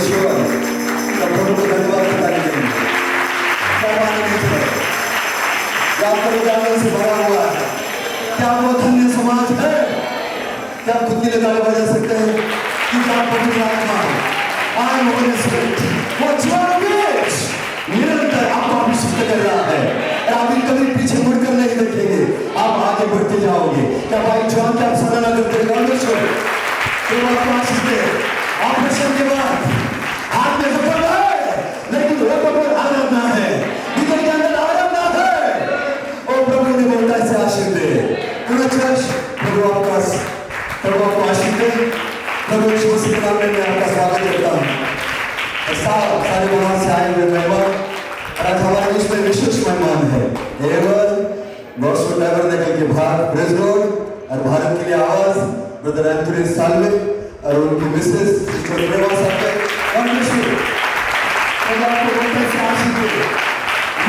प्रभु को धन्यवाद बताने के लिए क्या आनंदित है, क्या परिवारों से भरा हुआ है, क्या वो धन्य समाज है, क्या खुद के लिए ताली बजा सकते हैं कि क्या पवित्र आत्मा आए होने से वो जीवन में निरंतर आपको अभिषेक कर रहा है। आप कभी पीछे मुड़कर नहीं देखेंगे, आप आगे बढ़ते जाओगे। क्या भाई जॉन क्या आप सराहना करते हैं? ऑपरेशन के बाद हाथ में सफल है, लेकिन वो कबर आनंद ना है, हृदय के अंदर आनंद ना है। और प्रभु ने बोलता है आशीष दे पूरा चर्च, प्रभु आपको आशीष दे। प्रभु यीशु मसीह के नाम में मैं आपका स्वागत करता हूँ। सारे वहां से आए हुए मेहमान, आज हमारे बीच में विशेष मेहमान है एवन गॉस्पेल टैबरनेकल के बाहर प्रेज लॉर्ड और भारत के लिए आवाज ब्रदर एंथनी साल्वे और उनकी मिसेस सिस्टर प्रेमा साहब और मिस्टर आपको बहुत से आशीष दे।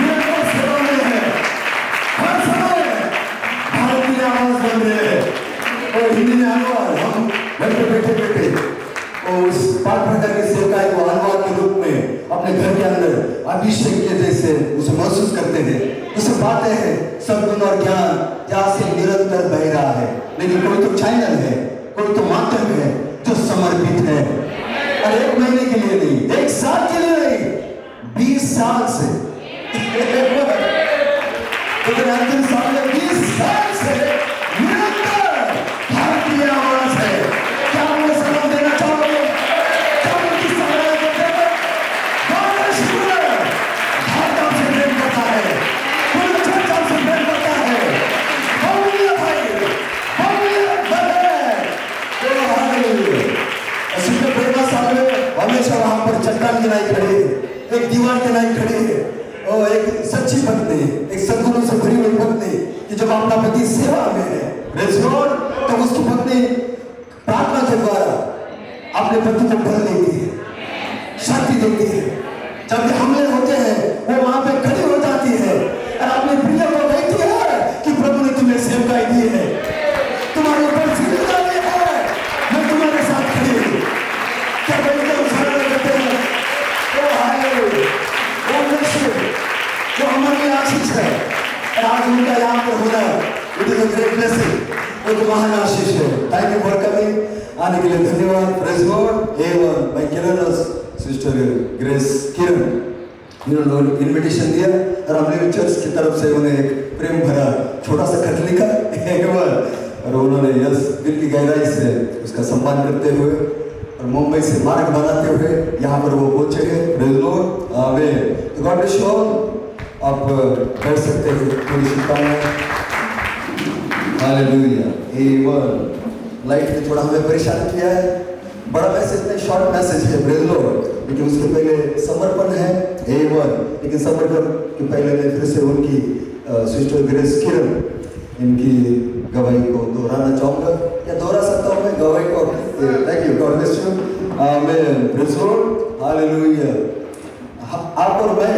ये बहुत सेवा में है, हर समय भारत की आवाज बन रहे हैं। और हिंदी में अनुवाद हम घर पे बैठे और उस पाठ प्रकार की सेवकाई को अनुवाद के रूप में अपने घर के अंदर अभिषेक के जैसे उसे महसूस करते हैं। उसे पाते हैं सद्गुण और ज्ञान जहाँ से निरंतर बह रहा है। लेकिन कोई तो चैनल है, कोई तो माध्यम है जो समर्पित है, और 1 महीने के लिए नहीं, 1 साल के लिए नहीं, 20 साल से 20 साल से निरंतर भारतीय आवाज है। क्या वो सलाम देना चाहोगे? क्या वो किस तरह करते हैं? बहुत शुक्र है, भारत आपसे प्रेम करता है, पूरे चर्च आपसे प्रेम करता है। हालेलुया भाई, हालेलुया बहन, तो हालेलुया। सिस्टर प्रेमा साहब हमेशा वहां पर चट्टान के नहीं खड़े, एक दीवार के नहीं खड़े, और एक सच्ची पत्नी, एक सद्गुणों से भरी हुई पत्नी कि जब अपना पति सेवा में है प्रेज लॉर्ड, तो उसकी पत्नी प्रार्थना के द्वारा अपने पति को बल देती है, शक्ति देती है। जब भी हमले होते हैं वो वहां पे खड़ी हो जाती है और अपने प्रिय को कहती है कि प्रभु ने तुम्हें सेवकाई दी है, तुम्हारे ऊपर जिम्मेदारी है, मैं तुम्हारे साथ खड़ी हूँ। क्या बोलते हैं? उदाहरण देते हैं। ओ हालेलुया, ओ यीशु जो हमारी आशीष है, और आज उनका यहाँ पर होना it is a great blessing, एक महान आशीष है। थैंक यू फॉर कमिंग, आने के लिए धन्यवाद। Praise Lord. एवन बाय किरण सिस्टर ग्रेस किरण, इन्होंने इनविटेशन दिया और हमने चर्च की तरफ से उन्हें एक प्रेम भरा छोटा सा खत लिखा और उन्होंने यस दिल की गहराई से उसका सम्मान करते हुए और मुंबई से मार्ग बनाते हुए यहाँ पर वो पहुंचे हैं। Praise Lord. आमीन। तो गॉड ब्लेस यू ऑल। आप कर सकते हैं, थोड़ी शुभकामनाएं। हालेलुया। एवन लाइट ने थोड़ा हमें परेशान किया है, बड़ा मैसेज नहीं, शॉर्ट मैसेज है प्रेज लॉर्ड, लेकिन उसके पहले समर्पण है एवन। लेकिन समर्पण के पहले मैं फिर से उनकी सिस्टर ग्रेस किरण इनकी गवाही को दोहराना चाहूँगा, या दोहरा सकता हूँ मैं गवाही को। Thank you, god bless you. आमीन। Praise lord. हालेलुया। आप और मैं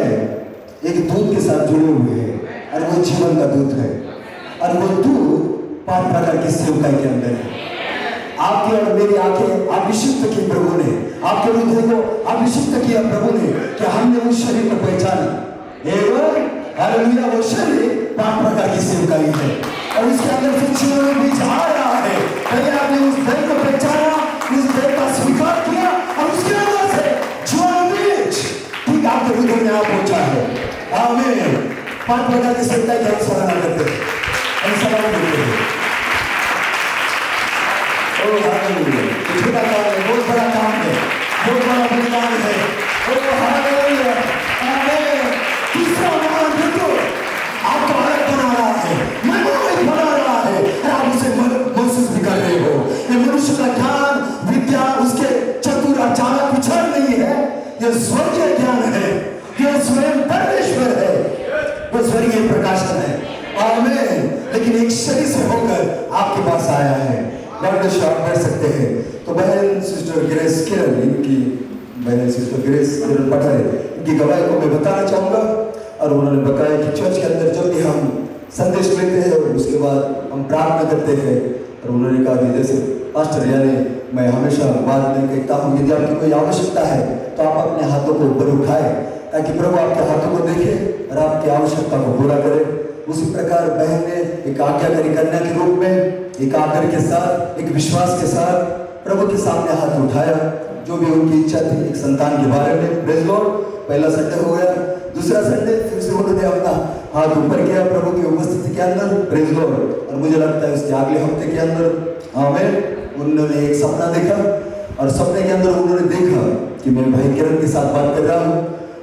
एक दूत के साथ जुड़े हुए हैं, और वो जीवन का दूत है, और वो दूत 5 प्रकार की सेवकाई के अंदर है। आपकी और मेरी आंखें अभिषिक्त की प्रभु ने, आपके हृदय को अभिषिक्त किया प्रभु ने, कि हमने उस शरीर को पहचाना। एवं हालेलुया, वो शरीर 5 प्रकार की सेवकाई है, और उसके अंदर से जीवन बीज आ रहा है। पहले आपने उस देह को पहचाना, उस देह का स्वीकार किया, और उसके अंदर से जीवन बीज ठीक आपके हृदय में आ पहुंचा है। आमीन। 5 प्रकार की सेवकाई की हम सराहना करते हैं, हम सराहना करते हैं। Oh hallelujah. छोटा काम है, बहुत बड़ा काम है, बहुत बड़ा बलिदान है। ओ हालेलुया। आमीन। तीसरा महान ऋतु आपको अलग बना रहा है, मनोमय बना रहा है, और आप उसे महसूस भी कर रहे हो। ये मनुष्य का ज्ञान विद्या उसके चतुर अचानक उछाल नहीं है, ये स्वर्गीय ज्ञान है, ये स्वयं परमेश्वर है, वो स्वर्गीय प्रकाशन है। आमीन। लेकिन एक शरीर से होकर आपके पास आया है। आप बैठ सकते हैं। तो बहन सिस्टर ग्रेस किरण, इनकी बहन सिस्टर ग्रेस किरण पठारे, इनकी गवाही को मैं बताना चाहूँगा। और उन्होंने बताया कि चर्च के अंदर जब भी हम संदेश लेते हैं और उसके बाद हम प्रार्थना करते हैं, और उन्होंने कहा कि जैसे पास्टर यानी मैं हमेशा बाद में कहता हूँ, यदि आपकी कोई आवश्यकता है तो आप अपने हाथों को ऊपर उठाए ताकि प्रभु आपके हाथों को देखे और आपकी आवश्यकता को पूरा करे। उसी प्रकार बहन ने एक आज्ञाकारी कन्या के रूप में एक आदर के साथ, एक विश्वास के साथ प्रभु के सामने हाथ उठाया, जो भी उनकी इच्छा थी एक संतान के बारे में। Praise Lord. पहला संडे हो गया, दूसरा संडे फिर से उन्होंने अपना हाथ ऊपर किया प्रभु की उपस्थिति के अंदर। Praise Lord. और मुझे लगता है उसके अगले हफ्ते के अंदर आमीन, उन्होंने एक सपना देखा और सपने के अंदर उन्होंने देखा कि मैं भाई किरण के साथ बात कर रहा हूँ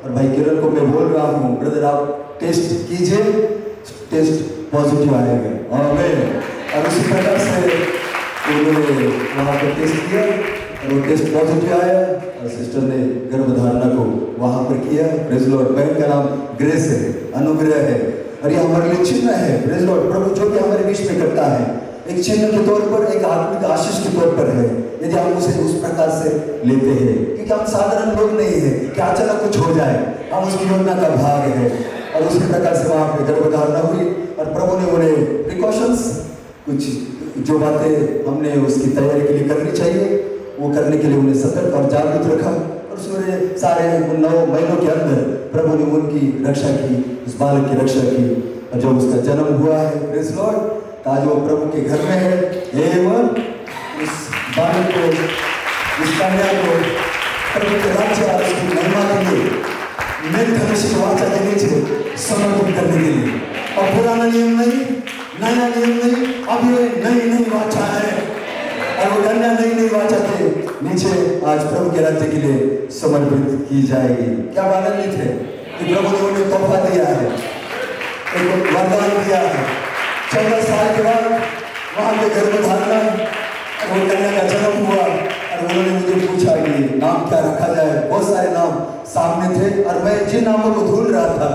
और भाई किरण को मैं बोल रहा हूँ, ब्रदर आप टेस्ट कीजिए, टेस्ट पॉजिटिव आएगा। आमीन। और उसी प्रकार से उन्होंने वहाँ पर टेस्ट किया और वो टेस्ट पॉजिटिव आया और सिस्टर ने गर्भधारणा को वहाँ पर किया। Praise Lord. बहन का नाम ग्रेस है, अनुग्रह है और ये हमारे लिए चिन्ह है। Praise Lord. प्रभु जो भी हमारे बीच में करता है एक चिन्ह के तौर पर, एक आत्मिक आशीष के तौर पर है, यदि हम उसे उस प्रकार से लेते हैं, क्योंकि हम साधारण लोग नहीं है कि अचानक कुछ हो जाए, हम उसकी योजना का भाग है। और उसी प्रकार से वहाँ पे गर्भधारणा हुई और प्रभु ने उन्हें प्रिकॉशंस, कुछ जो बातें हमने उसकी तैयारी के लिए करनी चाहिए वो करने के लिए उन्हें सतर्क और जागरूक रखा। और उसने सारे 9 महीनों के अंदर प्रभु ने उनकी रक्षा की, उस बालक की रक्षा की और जब उसका जन्म हुआ है, प्रेज़ लॉर्ड, आज वो प्रभु के घर में है एवं उस बालक को, उस कन्या को प्रभु के राज्य और उसकी महिमा के लिए मेरे धनुष की वाचा के नीचे समर्पित करने के लिए। और पुराना नियम नहीं, नया नियम नहीं, अभी नई वाचा है और वो कन्या नई वाचा के नीचे आज प्रभु के राज्य के लिए समर्पित की जाएगी। क्या आनंदित है कि प्रभु ने उन्हें तोहफा दिया है, एक वरदान दिया है। 14 साल के बाद वहाँ पे गर्भधारणा और वो कन्या का जन्म हुआ और उन्होंने मुझे पूछा कि नाम क्या रखा जाए। बहुत सारे नाम सामने थे और मैं जिन नामों को ढूंढ रहा था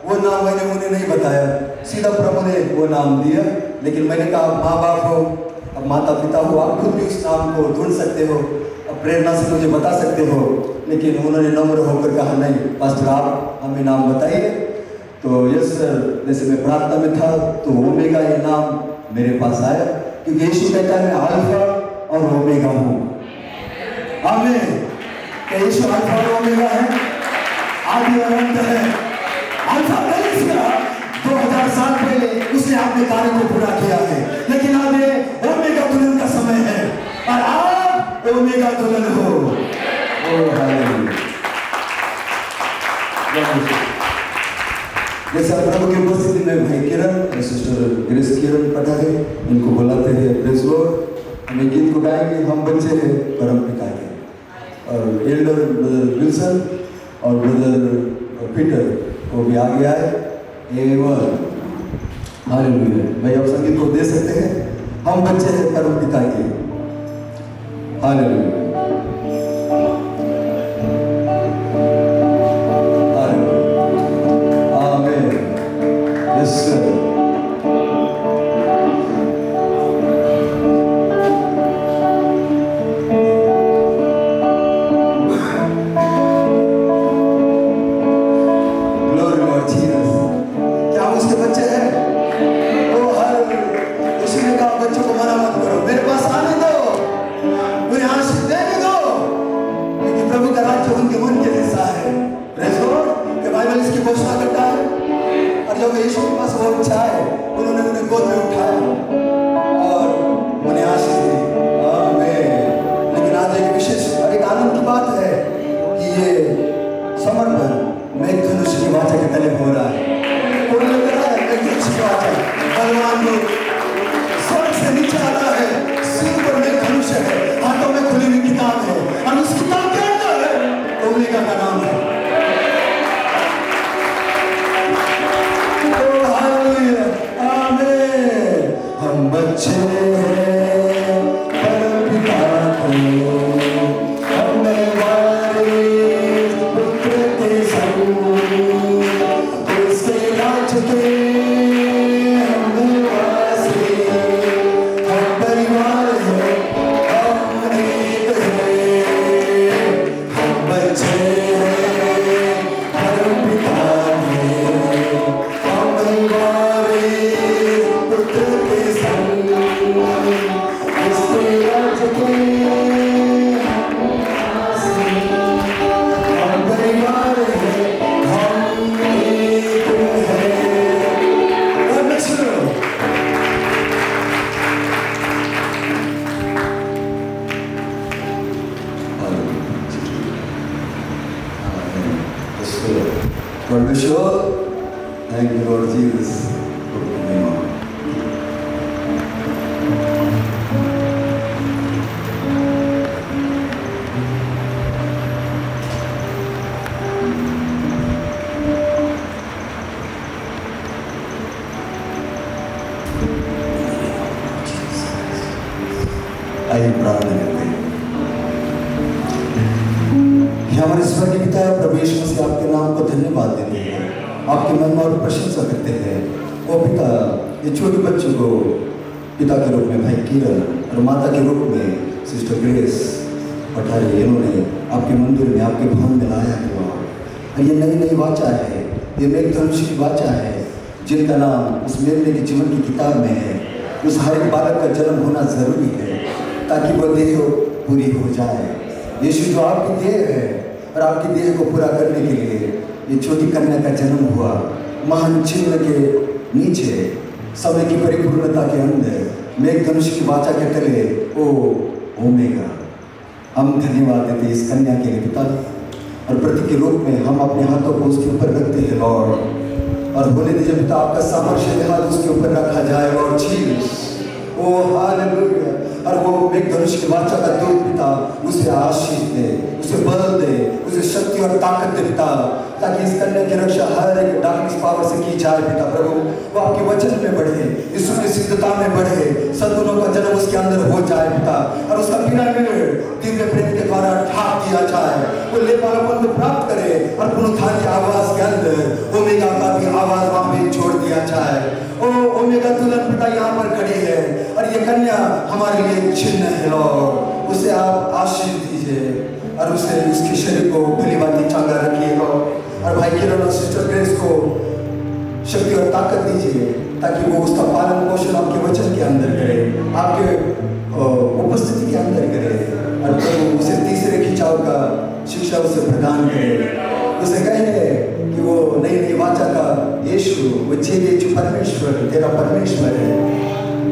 वो नाम मैंने उन्हें नहीं बताया, सीधा प्रभु ने वो नाम दिया। लेकिन मैंने कहा माँ बाप हो, अब माता पिता हो, आप खुद भी उस नाम को ढूंढ सकते हो, अब प्रेरणा से मुझे बता सकते हो। लेकिन उन्होंने नम्र होकर कहा नहीं पास्टर आप हमें नाम बताइए। तो यस सर, जैसे मैं प्रार्थना में था तो ओमेगा ये नाम मेरे पास आया, क्योंकि यीशु कहता है मैं अल्फा और ओमेगा हूँ। आमीन। क्या यीशु अल्फा और ओमेगा है? आदि और अंत है। अल्फा कलीसिया 2000 साल पहले उसने अपने कार्य को पूरा किया है, लेकिन अब ओमेगा दुल्हन का समय है और आप ओमेगा दुल्हन हो। Oh hallelujah. जैसे प्रभु की उपस्थिति में भाई किरण और सिस्टर ग्रेस किरण पता है, इनको बुलाते हैं। Praise Lord. हम गीत को गाएंगे, हम बच्चे हैं परम पिता के। और एल्डर ब्रदर विल्सन और ब्रदर पीटर वो भी आगे आए। एवं हालेलुया। भाई आप संगीत को दे सकते हैं, हम बच्चे हैं परम पिता के। Hallelujah. God bless you all. Thank you, Lord Jesus. Amen. आइए प्रार्थना करते हैं। हमारे स्वर्गीय पिता प्रभु यीशु मसीह आपके नाम को धन्यवाद देते हैं, आपकी महिमा और प्रशंसा करते हैं। ओ पिता, ये छोटे बच्चों को पिता के रूप में भाई किरण और माता के रूप में सिस्टर ग्रेस पठारी इन्होंने आपके मंदिर में आपके भवन में लाया हुआ, और ये नई नई वाचा है, ये मेघधनुष की वाचा है जिनका नाम उस मेमने की जीवन की किताब में है। उस हर एक बालक का जन्म होना जरूरी है ताकि वह देह पूरी हो जाए। यीशु जो आपकी देह है और आपकी देह को पूरा करने के लिए ये छोटी कन्या का जन्म हुआ, महान चिन्ह के नीचे समय की परिपूर्णता के अंदर मेघधनुष की वाचा के तले ओ ओमेगा। हम धन्यवाद देते इस कन्या के लिए पिता, और प्रतीक के रूप में हम अपने हाथों को उसके ऊपर रखते हैं लॉर्ड, और बोले दीजिए पिता आपका सामर्थ्य हाथ उसके ऊपर रखा जाए लॉर्ड जीसस। ओ हालेलुया। और वो मेघधनुष की वाचा का दूत पिता उसे आशीष दे, उसे बल दे, उसे शक्ति और ताकत दे पिता, ताकि इस कन्या की रक्षा हर एक डार्कनेस पावर से की जाए पिता प्रभु। वो आपके वचन में बढ़े, यीशु की सिद्धता में बढ़े, सद्गुणों का जन्म उसके अंदर हो जाए पिता, और उसका बिना दिव्य प्रेम के द्वारा ढाक दिया जाए। वो लेपालपन को प्राप्त करे और पुनरुत्थान की आवाज के अंदर ओमेगा का भी आवाज वहां पे छोड़ दिया जाए। ओ ओमेगा दुल्हन पिता यहाँ पर खड़ी है, और ये कन्या हमारे लिए चिन्ह है लॉर्ड, उसे आप आशीष दीजिए और उसे उसके शरीर को भली भांति चंगा रखिए लॉर्ड। और भाई किरण और सिस्टर ग्रेस को शक्ति और ताकत दीजिए ताकि वो उसका पालन पोषण आपके वचन के अंदर करे, आपके उपस्थिति के अंदर करे, और प्रभु उसे तीसरे खिंचाव का शिक्षा उसे प्रदान करे। उसे कहे कि वो नई नई वाचा का यीशु, वो जो परमेश्वर तेरा परमेश्वर है,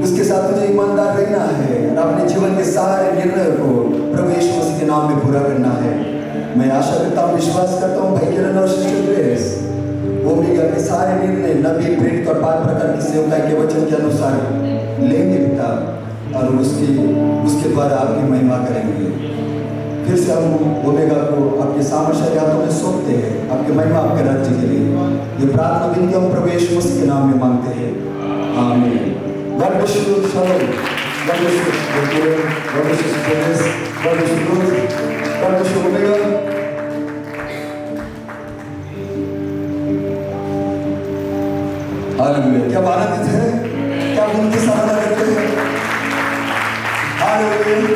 उसके साथ तुझे ईमानदार रहना है और अपने जीवन के सारे निर्णय को प्रभु यीशु मसीह के नाम में पूरा करना है। मैं आशा करता हूँ, विश्वास करता हूँ भाई किरण और सिस्टर ग्रेस ओमेगा के सारे निर्णय नबी प्रेरित और 5 प्रकार की सेवकाई के वचन के अनुसार लेंगे पिता, और उसके द्वारा आपकी महिमा करेंगे। फिर से हम ओमेगा को आपके सामर्थ्य हाथों में सौंपते हैं, आपकी महिमा आपके राज्य के लिए। ये प्रार्थना विनती हम प्रभु यीशु मसीह के नाम में मांगते हैं, आमीन। God bless you, shalom. God bless you, God bless you, God bless you, God bless you, Omega. Hallelujah. क्या आनंदित है, क्या उनकी सराहना करते हैं। हालेलुया,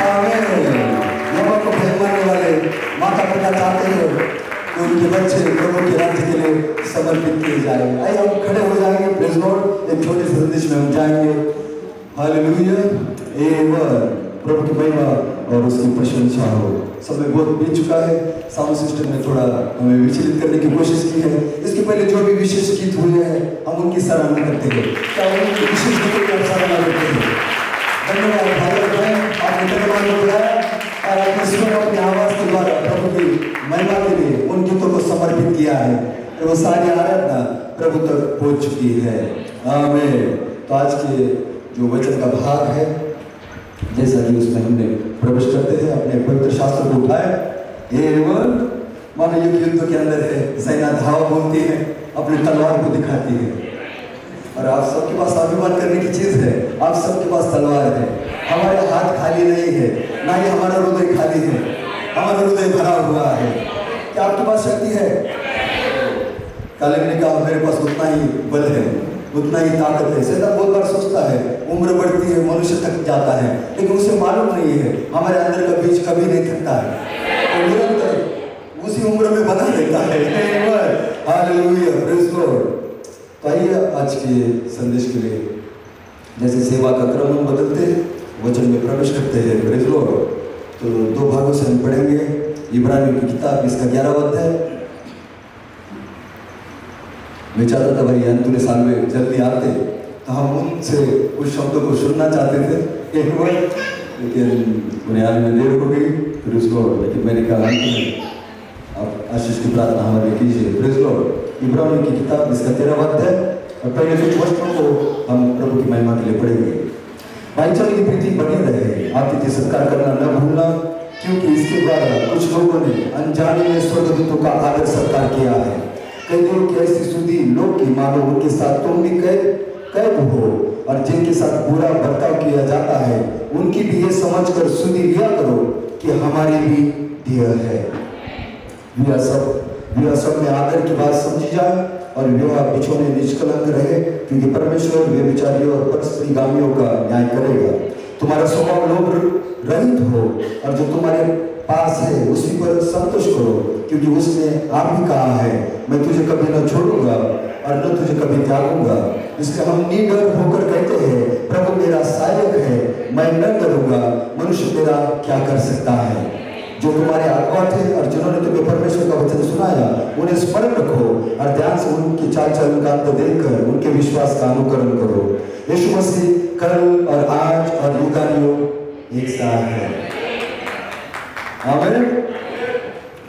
आमीन। लोगों को भेजने वाले माता पिता चाहते हैं कि उनके बच्चे प्रभु के राज्य के लिए समर्पित किए जाए। आइए हम खड़े हो जाएंगे, प्रेज़ लॉर्ड। एक छोटे से संदेश में हम जाएंगे। हालेलुया, आमीन। प्रभु की महिमा और उसकी प्रशंसा हो। समय बहुत बीत चुका है, साउंड सिस्टम ने थोड़ा हमें विचलित करने की कोशिश की है। इसके पहले जो भी विशेष गीत हुए हैं हम उनकी सराहना करते हैं, क्या उनकी विशेष गीतों की सराहना करते हैं। धन्यवाद भाई, आपने धन्यवाद बुलाया और आपने स्वयं अपनी आवाज के द्वारा प्रभु की महिमा के लिए उन गीतों को समर्पित किया है, तो वो सारी आराधना प्रभु तक पहुंच चुकी है। आमीन। तो आज के जो वचन का भाग है, जैसा कि उसमें हमने प्रवेश करते हैं, अपने पवित्र शास्त्र को उठाए एवं मानो युद्ध के अंदर है, सेना धावा बोलती है, अपनी तलवार को दिखाती है, और आप सबके पास अभिमान करने की चीज है, आप सबके पास तलवार है। हमारे हाथ खाली नहीं है, ना ही हमारा हृदय खाली है, हमारा हृदय भरा हुआ है। क्या आपके पास शक्ति है? काले ने कहा मेरे पास उतना ही बल है, उतना ही ताकत है। शैतान बहुत बार सोचता है उम्र बढ़ती है, मनुष्य थक जाता है, लेकिन उसे मालूम नहीं है हमारे अंदर का बीज कभी नहीं थकता है, और निरंतर उसी उम्र में बना रहता है। Hallelujah, praise Lord. तो आइए आज के संदेश के लिए जैसे सेवा का क्रम हम बदलते हैं, वचन में प्रवेश करते हैं। Praise Lord. तो 2 भागों से हम पढ़ेंगे। इब्रानियों की किताब इसका 11वां अध्याय। मैं चाहता था भाई अंतुल्य साल में जल्दी आते तो हम उनसे उस शब्दों को सुनना चाहते थे, लेकिन उन्हें आने में देर हो गई। फिर उसको लेकिन मैंने कहा आप आशीष की प्रार्थना हमारे लिए कीजिए। Praise lord. इब्रानियों की किताब इसका 13वां अध्याय और पहले कुछ वचनों को हम प्रभु की महिमा के लिए पढ़ेंगे। भाईचारे की प्रीति बनी रहे, आतिथ्य सत्कार करना न भूलना, क्योंकि इसके द्वारा कुछ लोगों ने अनजाने में स्वर्गदूतों का आदर सत्कार किया है। कई दिनों की ऐसी सुधि लोग की मानो उनके साथ तुम भी कैद हो, और जिनके साथ बुरा बर्ताव किया जाता है उनकी भी ये समझकर सुधि लिया करो कि हमारी भी देह है। विवाह सब में आदर की बात समझी जाए और विवाह बिछोने निष्कलंक रहे, क्योंकि परमेश्वर व्यभिचारियों और परस्त्रीगामियों का न्याय करेगा। तुम्हारा स्वभाव लोभ रहित हो, और जो तुम्हारे पास है उसी पर संतोष करो, क्योंकि उसने आप भी कहा है, मैं तुझे कभी न छोड़ूंगा और न तुझे कभी त्यागूंगा। इसलिए हम निडर होकर कहते हैं, प्रभु मेरा सहायक है, मैं न डरूंगा, मनुष्य मेरा क्या कर सकता है। जो तुम्हारे अगुआ थे और जिन्होंने तुम्हें परमेश्वर का वचन सुनाया, उन्हें स्मरण रखो और ध्यान से उनकी चाल चलन का अंत देखकर उनके विश्वास का अनुकरण करो। यीशु मसीह कल और आज और युगानुयुग एक साथ है। आमीन।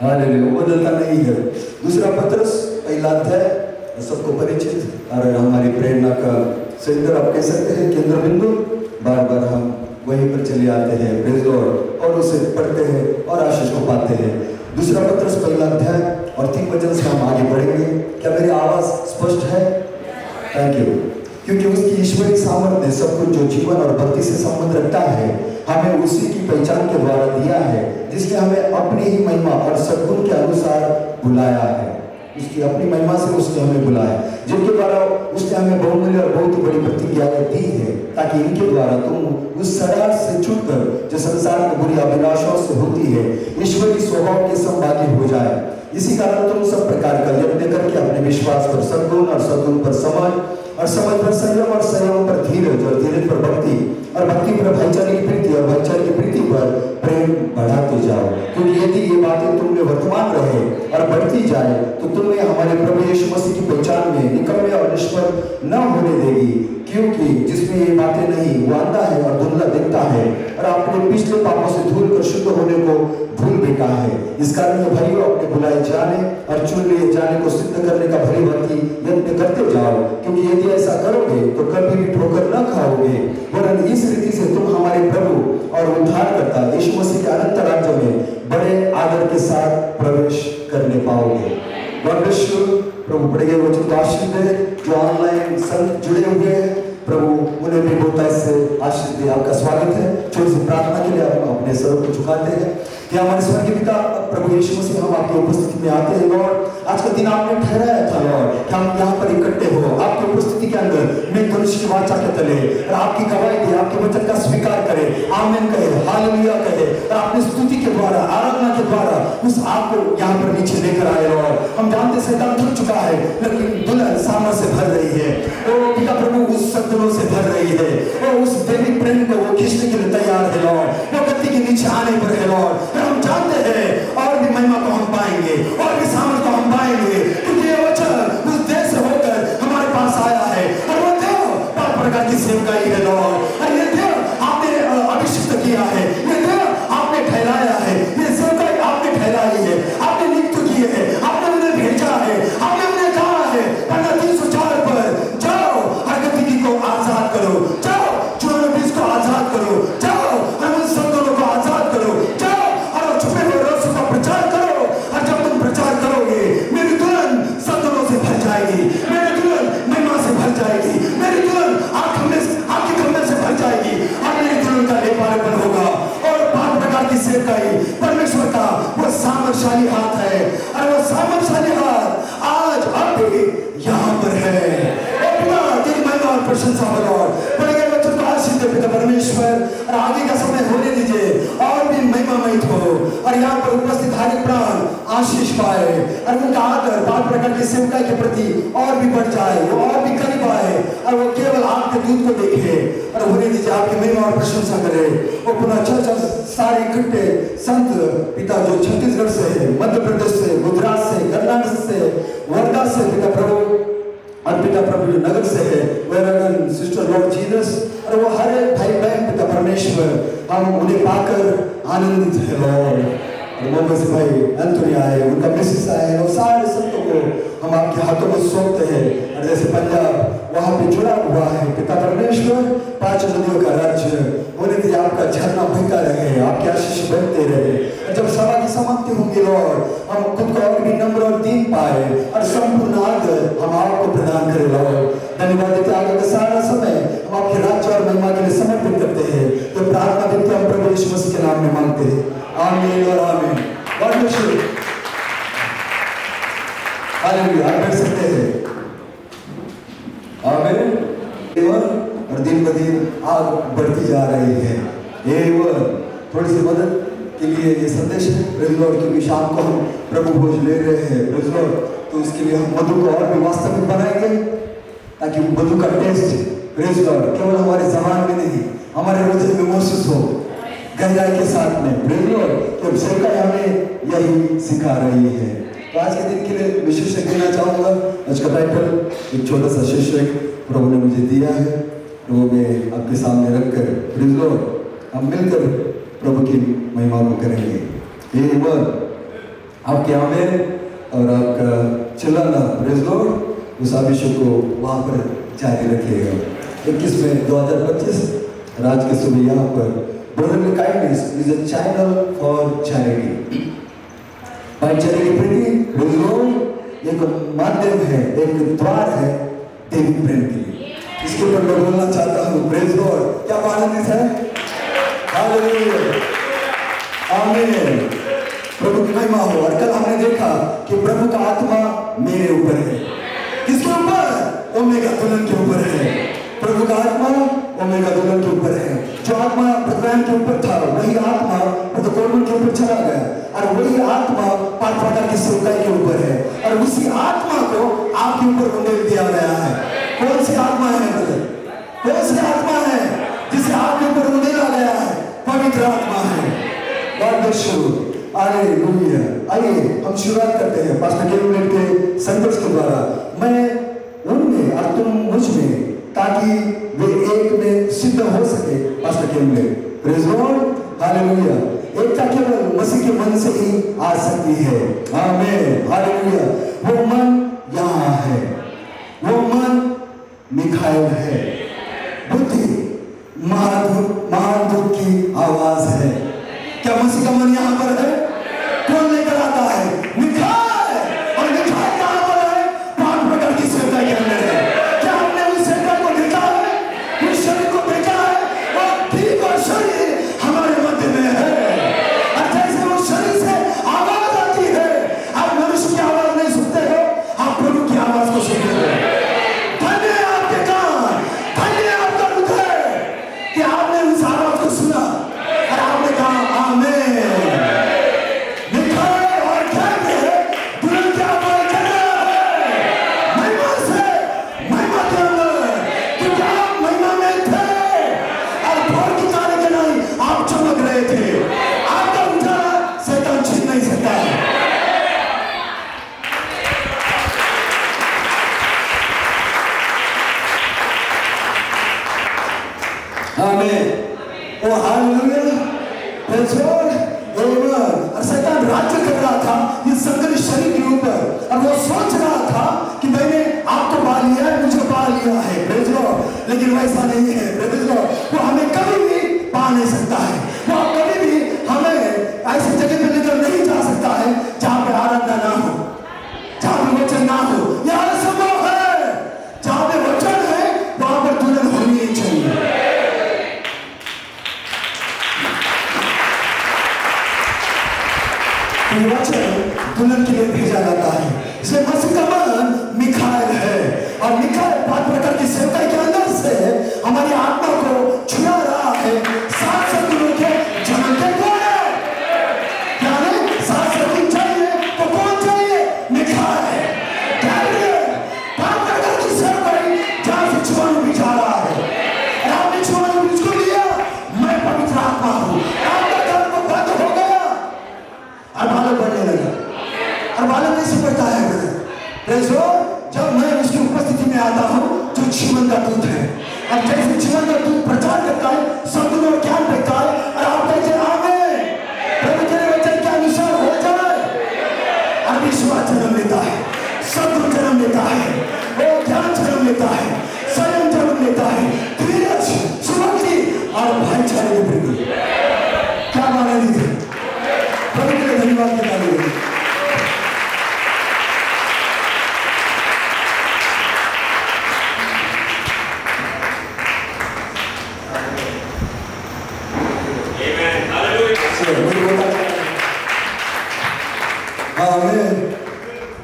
हालेलुया। वो बदलता नहीं है। दूसरा पत्रस पहला अध्याय सबको परिचित और हमारी प्रेरणा का सेंटर आप कह सकते हैं, केंद्र बिंदु। बार बार हम वहीं पर चले आते हैं, प्रेज़ लॉर्ड, और उसे पढ़ते हैं और आशीष को पाते हैं। दूसरा पत्रस पहला अध्याय और 3 वचन से हम आगे बढ़ेंगे। क्या मेरी आवाज स्पष्ट है? Thank you. क्योंकि उसकी ईश्वरीय सामर्थ्य ने सब कुछ जो जीवन और भक्ति से संबंध रखता है हमें उसी की पहचान के द्वारा दिया है, जिसने हमें अपनी ही महिमा और सद्गुण के अनुसार बुलाया है। उसकी अपनी महिमा से उसने हमें बुलाया, जिनके द्वारा उसने हमें बहुमूल्य और बहुत बड़ी प्रतिज्ञाएं दी है, ताकि इनके द्वारा तुम उस शरारत से छूटकर जो संसार में बुरी अभिलाषाओं से होती है, ईश्वरीय स्वभाव के संभागी हो जाए। इसी कारण तुम सब प्रकार का यत्न करके अपने विश्वास पर सद्गुण और सद्गुण पर समझ और समझ पर संयम और संयम पर धीरज और धीरज पर भक्ति और भक्ति पर भाईचारे की प्रीति और भाईचारे की प्रीति पर प्रेम बढ़ाते जाओ। क्योंकि यदि ये बातें तुम में वर्तमान रहे और बढ़ती जाए तो तुम्हें हमारे प्रभु यीशु मसीह की पहचान में निकम्मे और निष्फल न होने देगी। क्योंकि जिसमें ये बातें नहीं वो अंधा है और धुंधला देखता है और अपने पिछले पापों से धूल कर शुद्ध होने को भूल बैठा है। इस कारण भाइयों अपने बुलाए जाने और चुन लिए जाने को सिद्ध करने का भली भांति यत्न करते जाओ, क्योंकि यदि ऐसा करोगे तो कभी भी ठोकर न खाओगे, वरन इस रीति से तुम हमारे प्रभु और उद्धारकर्ता यीशु मसीह के अनंत राज्य में बड़े आदर के साथ प्रवेश करने पाओगे। God bless you. प्रभु पढ़े गए वचन को आशीष दे। जो ऑनलाइन संत जुड़े हुए हैं, प्रभु उन्हें भी बहुत ऐसे आशीष दे। आपका स्वागत है। छोटी सी प्रार्थना के लिए हम अपने सर को झुकाते हैं कि हमारे स्वर्गीय पिता प्रभु यीशु मसीह, हम आपकी उपस्थिति में आते हैं लॉर्ड। आज का दिन आपने ठहराया था लॉर्ड कि हम यहाँ पर इकट्ठे हो आपकी उपस्थिति के अंदर में धनुष की वाचा के तले और आपकी गवाही दे, आपके वचन का स्वीकार करें, आमीन कहे, हालेलुया कहे और अपनी स्तुति के द्वारा, आराधना के द्वारा उस आप को यहाँ पर नीचे लेकर आए लॉर्ड। हम जानते शैतान थक चुका है, लेकिन दुल्हन सामर से भर रही है। ओ पिता प्रभु उस सद्गुणों से भर रही है, और उस दैविक प्रेम को वो खींचने के लिए तैयार है लॉर्ड। वो गति के नीचे आने पर है लॉर्ड। हम जानते हैं और भी महिमा को हम पाएंगे और भी सामर्थ को हम पाएंगे, क्योंकि ये वचन उस देश से होकर हमारे पास आया है और वो देव पाप प्रकार की सेवकाई है लॉर्ड। और ये देव आपने अभिषिक्त किया है, ये देव आपने ठहराया है, ये सेवकाई आपने ठहराई है, आपने नियुक्त की है, आपने उन्हें भेजा है, आपने उन्हें कहा है पन्ना 304 पर जाओ हर गतिकी को आजाद करो, जाओ चोरों बीच को आजाद करो, जाओ उन संतों को आजाद करो, जाओ और छुपे हुए रहस्यों का प्रचार करो। और जब तुम प्रचार करोगे मेरी दुल्हन संतों से भर जाएगी, मेरी दुल्हन महिमा से भर जाएगी, मेरी दुल्हन आपकी कमर से भर जाएगी और मेरी दुल्हन का लेपालेपन होगा। और 5 प्रकार की सेवकाई परमेश्वर का वो सामर्थशाली हाथ है, और वो सामर्थशाली हाथ आज अब भी यहाँ पर है। और प्रशंसा हो लॉर्ड। पढ़े गए बच्चों को आशीष दे पिता परमेश्वर, और आगे का समय होने दीजिए और भी महिमामयित हो, और यहाँ पर उपस्थित हर एक प्राण आशीष पाए और उनका आदर 5 प्रकार की सेवकाई के प्रति और भी बढ़ जाए, वो और भी करीब आए और वो केवल आपके दूत को देखे और होने दीजिए आपकी महिमा और प्रशंसा करे। वो पुनः चर्चा सारे इकट्ठे संत पिता जो छत्तीसगढ़ से है, मध्य प्रदेश से, गुजरात से, कर्नाटक से, वर्धा से पिता प्रभु, और पिता प्रभु जो नगर से है, वेरगन सिस्टर लॉर्ड जीसस, और वो हर एक भाई बहन पिता परमेश्वर, हम उन्हें पाकर आनंदित है लॉर्ड। और मोहम्मद से भाई एंथोनी आए, उनका मिसेस आए हम आपके हाथों में सौंपते हैं। और जैसे पंजाब वहाँ पे जुड़ा हुआ है पिता परमेश्वर, 5 नदियों का राज्य, बोले थे आपका झरना बहता रहे, आपके आशीष बढ़ते रहे। और जब सभा की समाप्ति होंगी लॉर्ड, हम खुद को और भी नम्र और दीन पाए और संपूर्ण आदर हम आपको प्रदान करें लॉर्ड। धन्यवाद देते आगे का सारा समय हम आपके राज्य और महिमा के लिए समर्पित करते हैं। तो प्रार्थना देते हम प्रभु यीशु मसीह के नाम में मांगते हैं, आमीन और आमीन। God bless you. हालेलुया। आप बैठ सकते हैं। आमीन। और दिन ब दिन आग बढ़ती जा रही है। थोड़ी सी मदद के लिए ये संदेश है प्रेज़ लॉर्ड, क्योंकि शाम को हम प्रभु भोज ले रहे हैं प्रेज़ लॉर्ड, तो उसके लिए हम मधु को और भी वास्तविक बनाएंगे ताकि मधु का टेस्ट प्रेज़ लॉर्ड केवल हमारे जबान में नहीं, हमारे हृदय में महसूस हो गहराई के साथ में प्रेज़ लॉर्ड। तो सेवकाई हमें यही सिखा रही है। तो आज के दिन के लिए विशेषक देना चाहूँगा। आज का टाइटल एक छोटा सा शीर्षक प्रभु ने मुझे दिया है, तो मैं आपके सामने रखकर प्रेज़ लॉर्ड हम मिलकर प्रभु की महिमा को करेंगे। ये वर्ड आपके आमीन और आपका चिल्लाना प्रेज़ लॉर्ड उस अभिषेक को वहाँ पर जारी रखिएगा। 21 मई 2025 आज के सुबह यहाँ पर brotherly kindness is a channel for charity. भाईचारे की प्रीति प्रेज़ लॉर्ड एक माध्यम है, एक द्वार है देवी प्रेम के लिए। इसके ऊपर मैं बोलना चाहता हूँ प्रेज़ लॉर्ड। क्या आनंदित है। हालेलुया। आमीन। प्रभु की महिमा हो। और कल हमने देखा कि प्रभु का आत्मा मेरे ऊपर है। किसके ऊपर? ओमेगा दुल्हन के ऊपर है। प्रभु का आत्मा ओमेगा दुल्हन के ऊपर है। जो आत्मा भगवान के ऊपर था वही आत्मा कोलमन के ऊपर चला गया, और वही आत्मा पाठपाठा की सेवकाई के ऊपर है, और उसी आत्मा को आपके ऊपर उंडेल दिया गया है। कौन सी आत्मा है ब्रदर? कौन सी आत्मा है जिसे आपके ऊपर उंडेला गया है? पवित्र आत्मा है। God bless you. हालेलुया। आइए हम शुरुआत करते हैं पास्टर केवल के संदेश के द्वारा। मैं उनमें और तुम मुझ में, ताकि वे एक में सिद्ध हो सके। पास्टर केवल प्रेज़ लॉर्ड। हालेलुया। एकता केवल मसीह के मन से ही आ सकती है। आमीन। हालेलुया। वो मन यहाँ है, वो मन मिखाएल है, बुद्धि महादूत की आवाज है। क्या मसीह का मन यहाँ पर है? कौन लेकर आता है? मिखाएल। और मिखाएल कहाँ पर है? 5 प्रकार की सेवकाई के अंदर है। क्या हमने उस सेवकाई को देखा है? उस शरीर को देखा है? और ठीक और शरीर हमारे मध्य में है। और जैसे वो शरीर से आवाज आती है, आप मनुष्य की आवाज नहीं सुनते हो, आप प्रभु की आवाज को सुनते हो। धन्य है आपके कान, धन्य है आपका हृदय कि आपने उस आवाज को सुना और आपने कहा आमीन। निखार और कहते हैं दुल्हन की आवाज कर रहा है महिमा से, महिमा के अंदर, क्योंकि आप महिमा में थे और भोर की तारे के नहीं आप चमक रहे थे। आपका उजाला शैतान छीन नहीं सकता। आमीन। ओ हालेलुया। Praise Lord. आमीन। और शैतान राज्य कर रहा था इस संकट शरीर के ऊपर, और वो सोच रहा था कि मैंने आपको पा लिया है, मुझे पा लिया है। Praise Lord. लेकिन वैसा नहीं है। Praise Lord. वो हमें कभी भी पा नहीं सकता है। वो कभी भी हमें ऐसी जगह पे लेकर नहीं जा सकता है जहाँ पे आराधना ना हो, जहाँ पे वचन ना हो। यह असंभव है। जहाँ पे वचन है वहाँ पर दुल्हन होनी ही चाहिए। वचन दुल्हन के लिए भेजा जाता है। इसलिए मसीह का मन मिखाएल है, और मिखाएल 5 प्रकार की सेवकाई के अंदर से हमारी आत्मा को छुड़ा रहा है। 7 सदगुणों के जानते कौन है? क्या है? 7 सदगुण चाहिए तो कौन चाहिए? मिखाएल। 5 प्रकार की सेवकाई जहाँ से छुआनु भी जा रहा है, और आपने छुआनु बीज को लिया। मैं पवित्र आत्मा हूँ। आपका कर्म बंद हो गया और बालक बढ़ने लगा। और बालक कैसे बढ़ता है? Praise Lord. जब मैं उसकी उपस्थिति में आता हूँ जो जीवन का दूत है, और जैसे जीवन का दूत प्रचार करता है, सद्गुण और ज्ञान देता है, और आप कहते हैं आमीन, प्रभु तेरे वचन के अनुसार हो जाए, और विश्वास जन्म लेता है, सद्गुण जन्म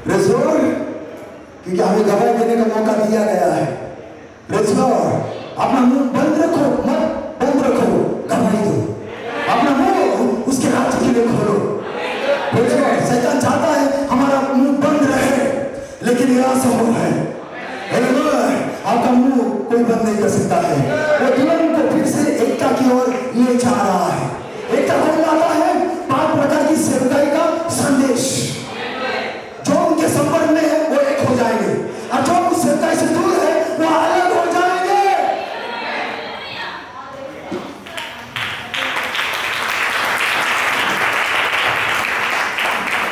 प्रेज़ लॉर्ड, क्योंकि हमें गवाही देने का मौका दिया गया है। प्रेज़ लॉर्ड, अपना मुंह बंद रखो, मत बंद रखो, गवाही दो। अपना मुंह उसके राज्य के लिए खोलो। प्रेज़ लॉर्ड, शैतान चाहता है हमारा मुंह बंद रहे, लेकिन यह असंभव है। आपका मुंह कोई बंद नहीं कर सकता है। वो दुल्हन को फिर से एकता की ओर ले जा रहा है। एकता कौन लाता है? 5 प्रकार की सेवकाई का संदेश। जो उनके संपर्क में है वो एक हो जाएंगे, और जो उस सेवकाई से दूर है वो अलग हो जाएंगे।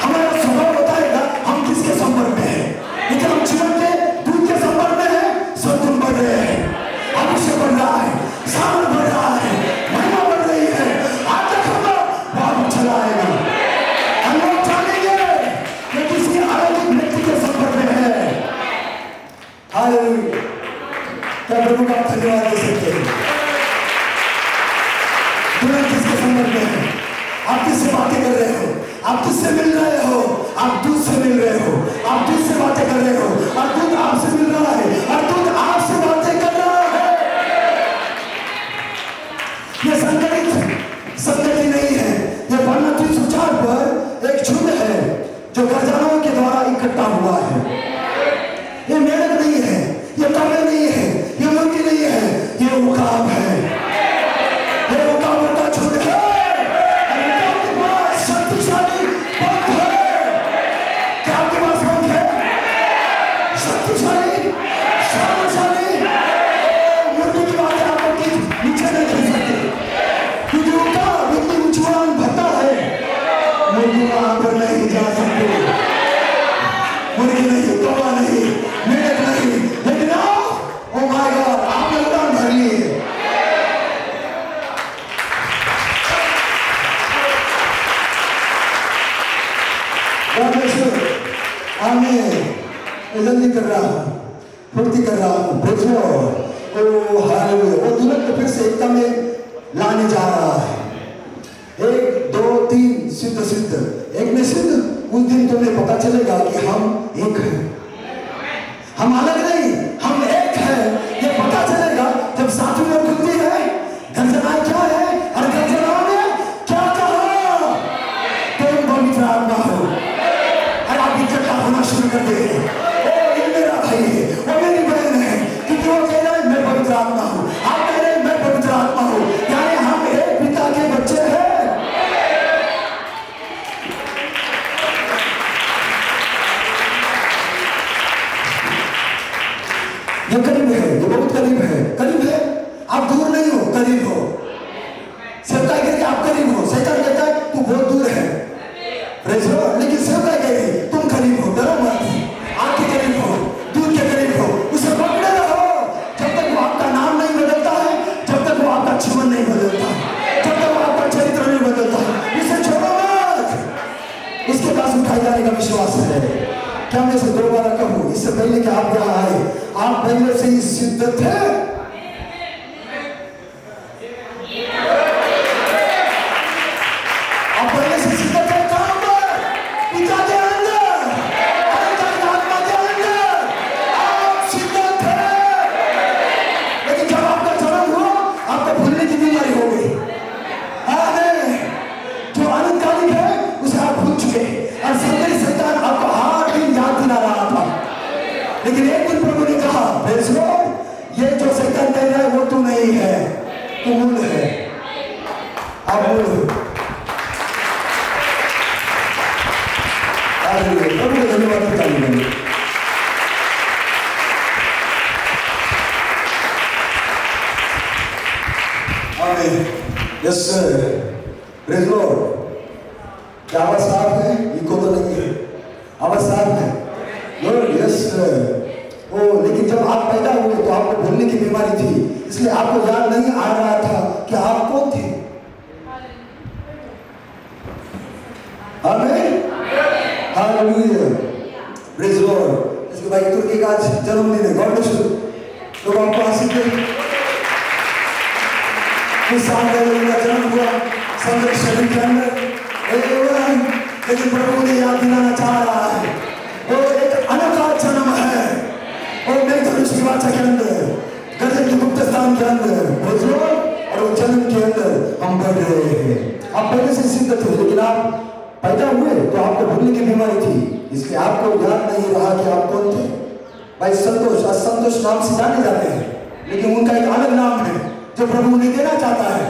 हमारा स्वभाव बताएगा हम किसके संपर्क में है। लेकिन हम जीवन के दूध के संपर्क में है, सद्गुण बढ़ रहे हैं, अभिषेक बढ़ रहा है, सामर्थ बढ़ रहा है, महिमा बढ़ रही है। आज तक हम बहुत अच्छा आएगा। हम लोग जानेंगे कि किसी अलग व्यक्ति के संपर्क में है। हालेलुया, क्या प्रभु का धन्यवाद दे सकते हैं। तुरंत किसके संपर्क में है? आप किससे बातें कर रहे हो? आप किससे मिल रहे हो? आप दूध से मिल रहे हो, आप दूध से बातें कर रहे हो, और दूध आपसे मिल रहा है, और दूध आपसे बातें कर रहा है। ये संगति नहीं है। ये पन्ना 304 पर एक झुंड है जो खजानों के द्वारा इकट्ठा हुआ है। ये मेढक नहीं है, ये कौवे नहीं है, ये मुर्गी नहीं है, ये उकाब है। ये उकाबों का झुंड है। आपके पास शक्तिशाली पंख है। क्या आपके पास पंख है? शक्तिशाली, सामर्थशाली। मुर्गी की बात है, आपको नीचे नहीं खेल सकते, क्योंकि उकाब इतनी ऊंचाई भरता है, मुर्गी वहां पर नहीं जा सकती। मुर्गी नहीं, कौवा नहीं, मेढक नहीं, लेकिन ओ माय गॉड, आपने उड़ान भर ली है। जल्दी कर रहा हूं, फुर्ती कर रहा हूं। बुझो, ओ हालेलुया। वो दुल्हन को फिर से एकता में लाने जा रहा है। 1 2 3 सिद्ध। एक में सिद्ध, उस दिन तुम्हें पता चलेगा कि हम एक हैं, हम अलग नहीं, हम एक हैं। ये पता चलेगा जब साथ में खुलती है। गर्जना क्या है? और गर्जना में क्या कहा? तुम पवित्र आत्मा हो, और आप इकट्ठा होना शुरू कर दे। ओ ये मेरा भाई है, वो मेरी बहन है, क्योंकि वो कह रहा है मैं पवित्र आत्मा हूँ, आप कह रहे हैं मैं पवित्र आत्मा हूँ, यानी हम एक पिता के बच्चे हैं। ये करीब है, ये बहुत करीब है। करीब है, आप दूर नहीं हो, करीब हो। सेवकाई करके आप करीब हो। शैतान कहता है तू बहुत दूर है, लेकिन सेवकाई कह रही तुम करीब हो, डरो मत, आपके करीब हो, दूर के करीब हो, उसे पकड़े रहो। जब तक वो आपका नाम नहीं बदलता है, जब तक वो आपका जीवन नहीं बदलता है, जब तक वो आपका चरित्र नहीं बदलता है, उसे छोड़ो मत। उसके पास उठाए जाने का विश्वास है। क्या मैं इसे दोबारा कहूँ? इससे पहले कि आप यहाँ आए, आप पहले से ही सिद्ध थे। आप पहले से सिद्ध थे। कहाँ पर? पिता के अंदर, आत्मा के अंदर आप सिद्ध थे। लेकिन जब आपका जन्म हुआ, आपको भूलने की बीमारी हो गई। जो अनंतकालिक है उसे आप भूल चुके, और संदेश शैतान आपको हर दिन याद दिला रहा था। लेकिन एक दिन प्रभु ने कहा, प्रेज़ लॉर्ड, ये जो शैतान कह रहा है वो तू नहीं है, तू मूल है। आप मूल हो। प्रभु को धन्यवाद बताइए। आमीन। Yes sir, praise Lord. क्या आवाज साफ है? इको तो नहीं है, आवाज साफ है। यस ओ, लेकिन जब आप पैदा हुए तो आपको भूलने की बीमारी थी, इसलिए आपको याद नहीं आ रहा था कि आप कौन थे। आमीन, हालेलुया, प्रेज़ लॉर्ड। इसके भाई तुर्की का आज जन्मदिन है। God bless you. लोग आपको आशीष दें। कुछ साल पहले उनका जन्म हुआ संघ शरीर के अंदर, लेकिन प्रभु ने याद दिलाना चाह रहा है। ओ के अंदर और वो जन्म के अंदर हम बढ़ रहे हैं। आप पहले से सिद्ध थे, लेकिन आप पैदा हुए तो आपको भूलने की बीमारी थी, इसलिए आपको याद नहीं रहा कि आप कौन थे। भाई संतोष, असंतोष नाम से जाने जाते हैं, लेकिन उनका एक अलग नाम है जो प्रभु उन्हें देना चाहता है।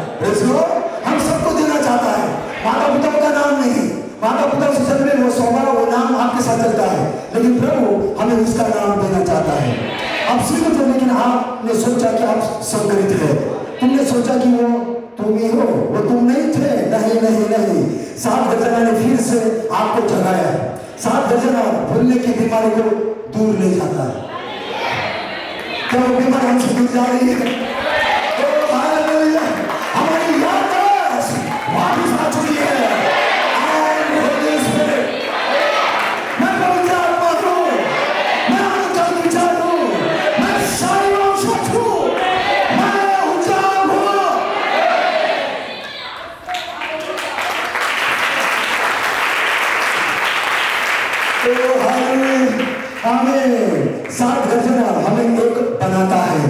हम सबको देना चाहता है। माता पिता का नाम नहीं, माता पिता से जन्मे वो स्वभाव, वो नाम आपके साथ चलता है, लेकिन प्रभु हमें उसका नाम देना चाहता है। आप सीमित हो, लेकिन आपने सोचा कि आप संकरित है। तुमने सोचा कि वो तुम ही हो, वो तुम नहीं थे। नहीं नहीं नहीं, 7 गर्जना ने फिर से आपको जगाया। 7 गर्जना भूलने की बीमारी को दूर ले जाता है। क्या वो बीमारी हमसे दूर जा रही है? हमारी याददाश्त वापस आ चुकी है। मैं पवित्र आत्मा हूं, मैं अनंत विचार हूं, मैं सारी सच हूं, मैं उजाड़ हूं। हमें 7 गर्जना हमें एक बनाता है।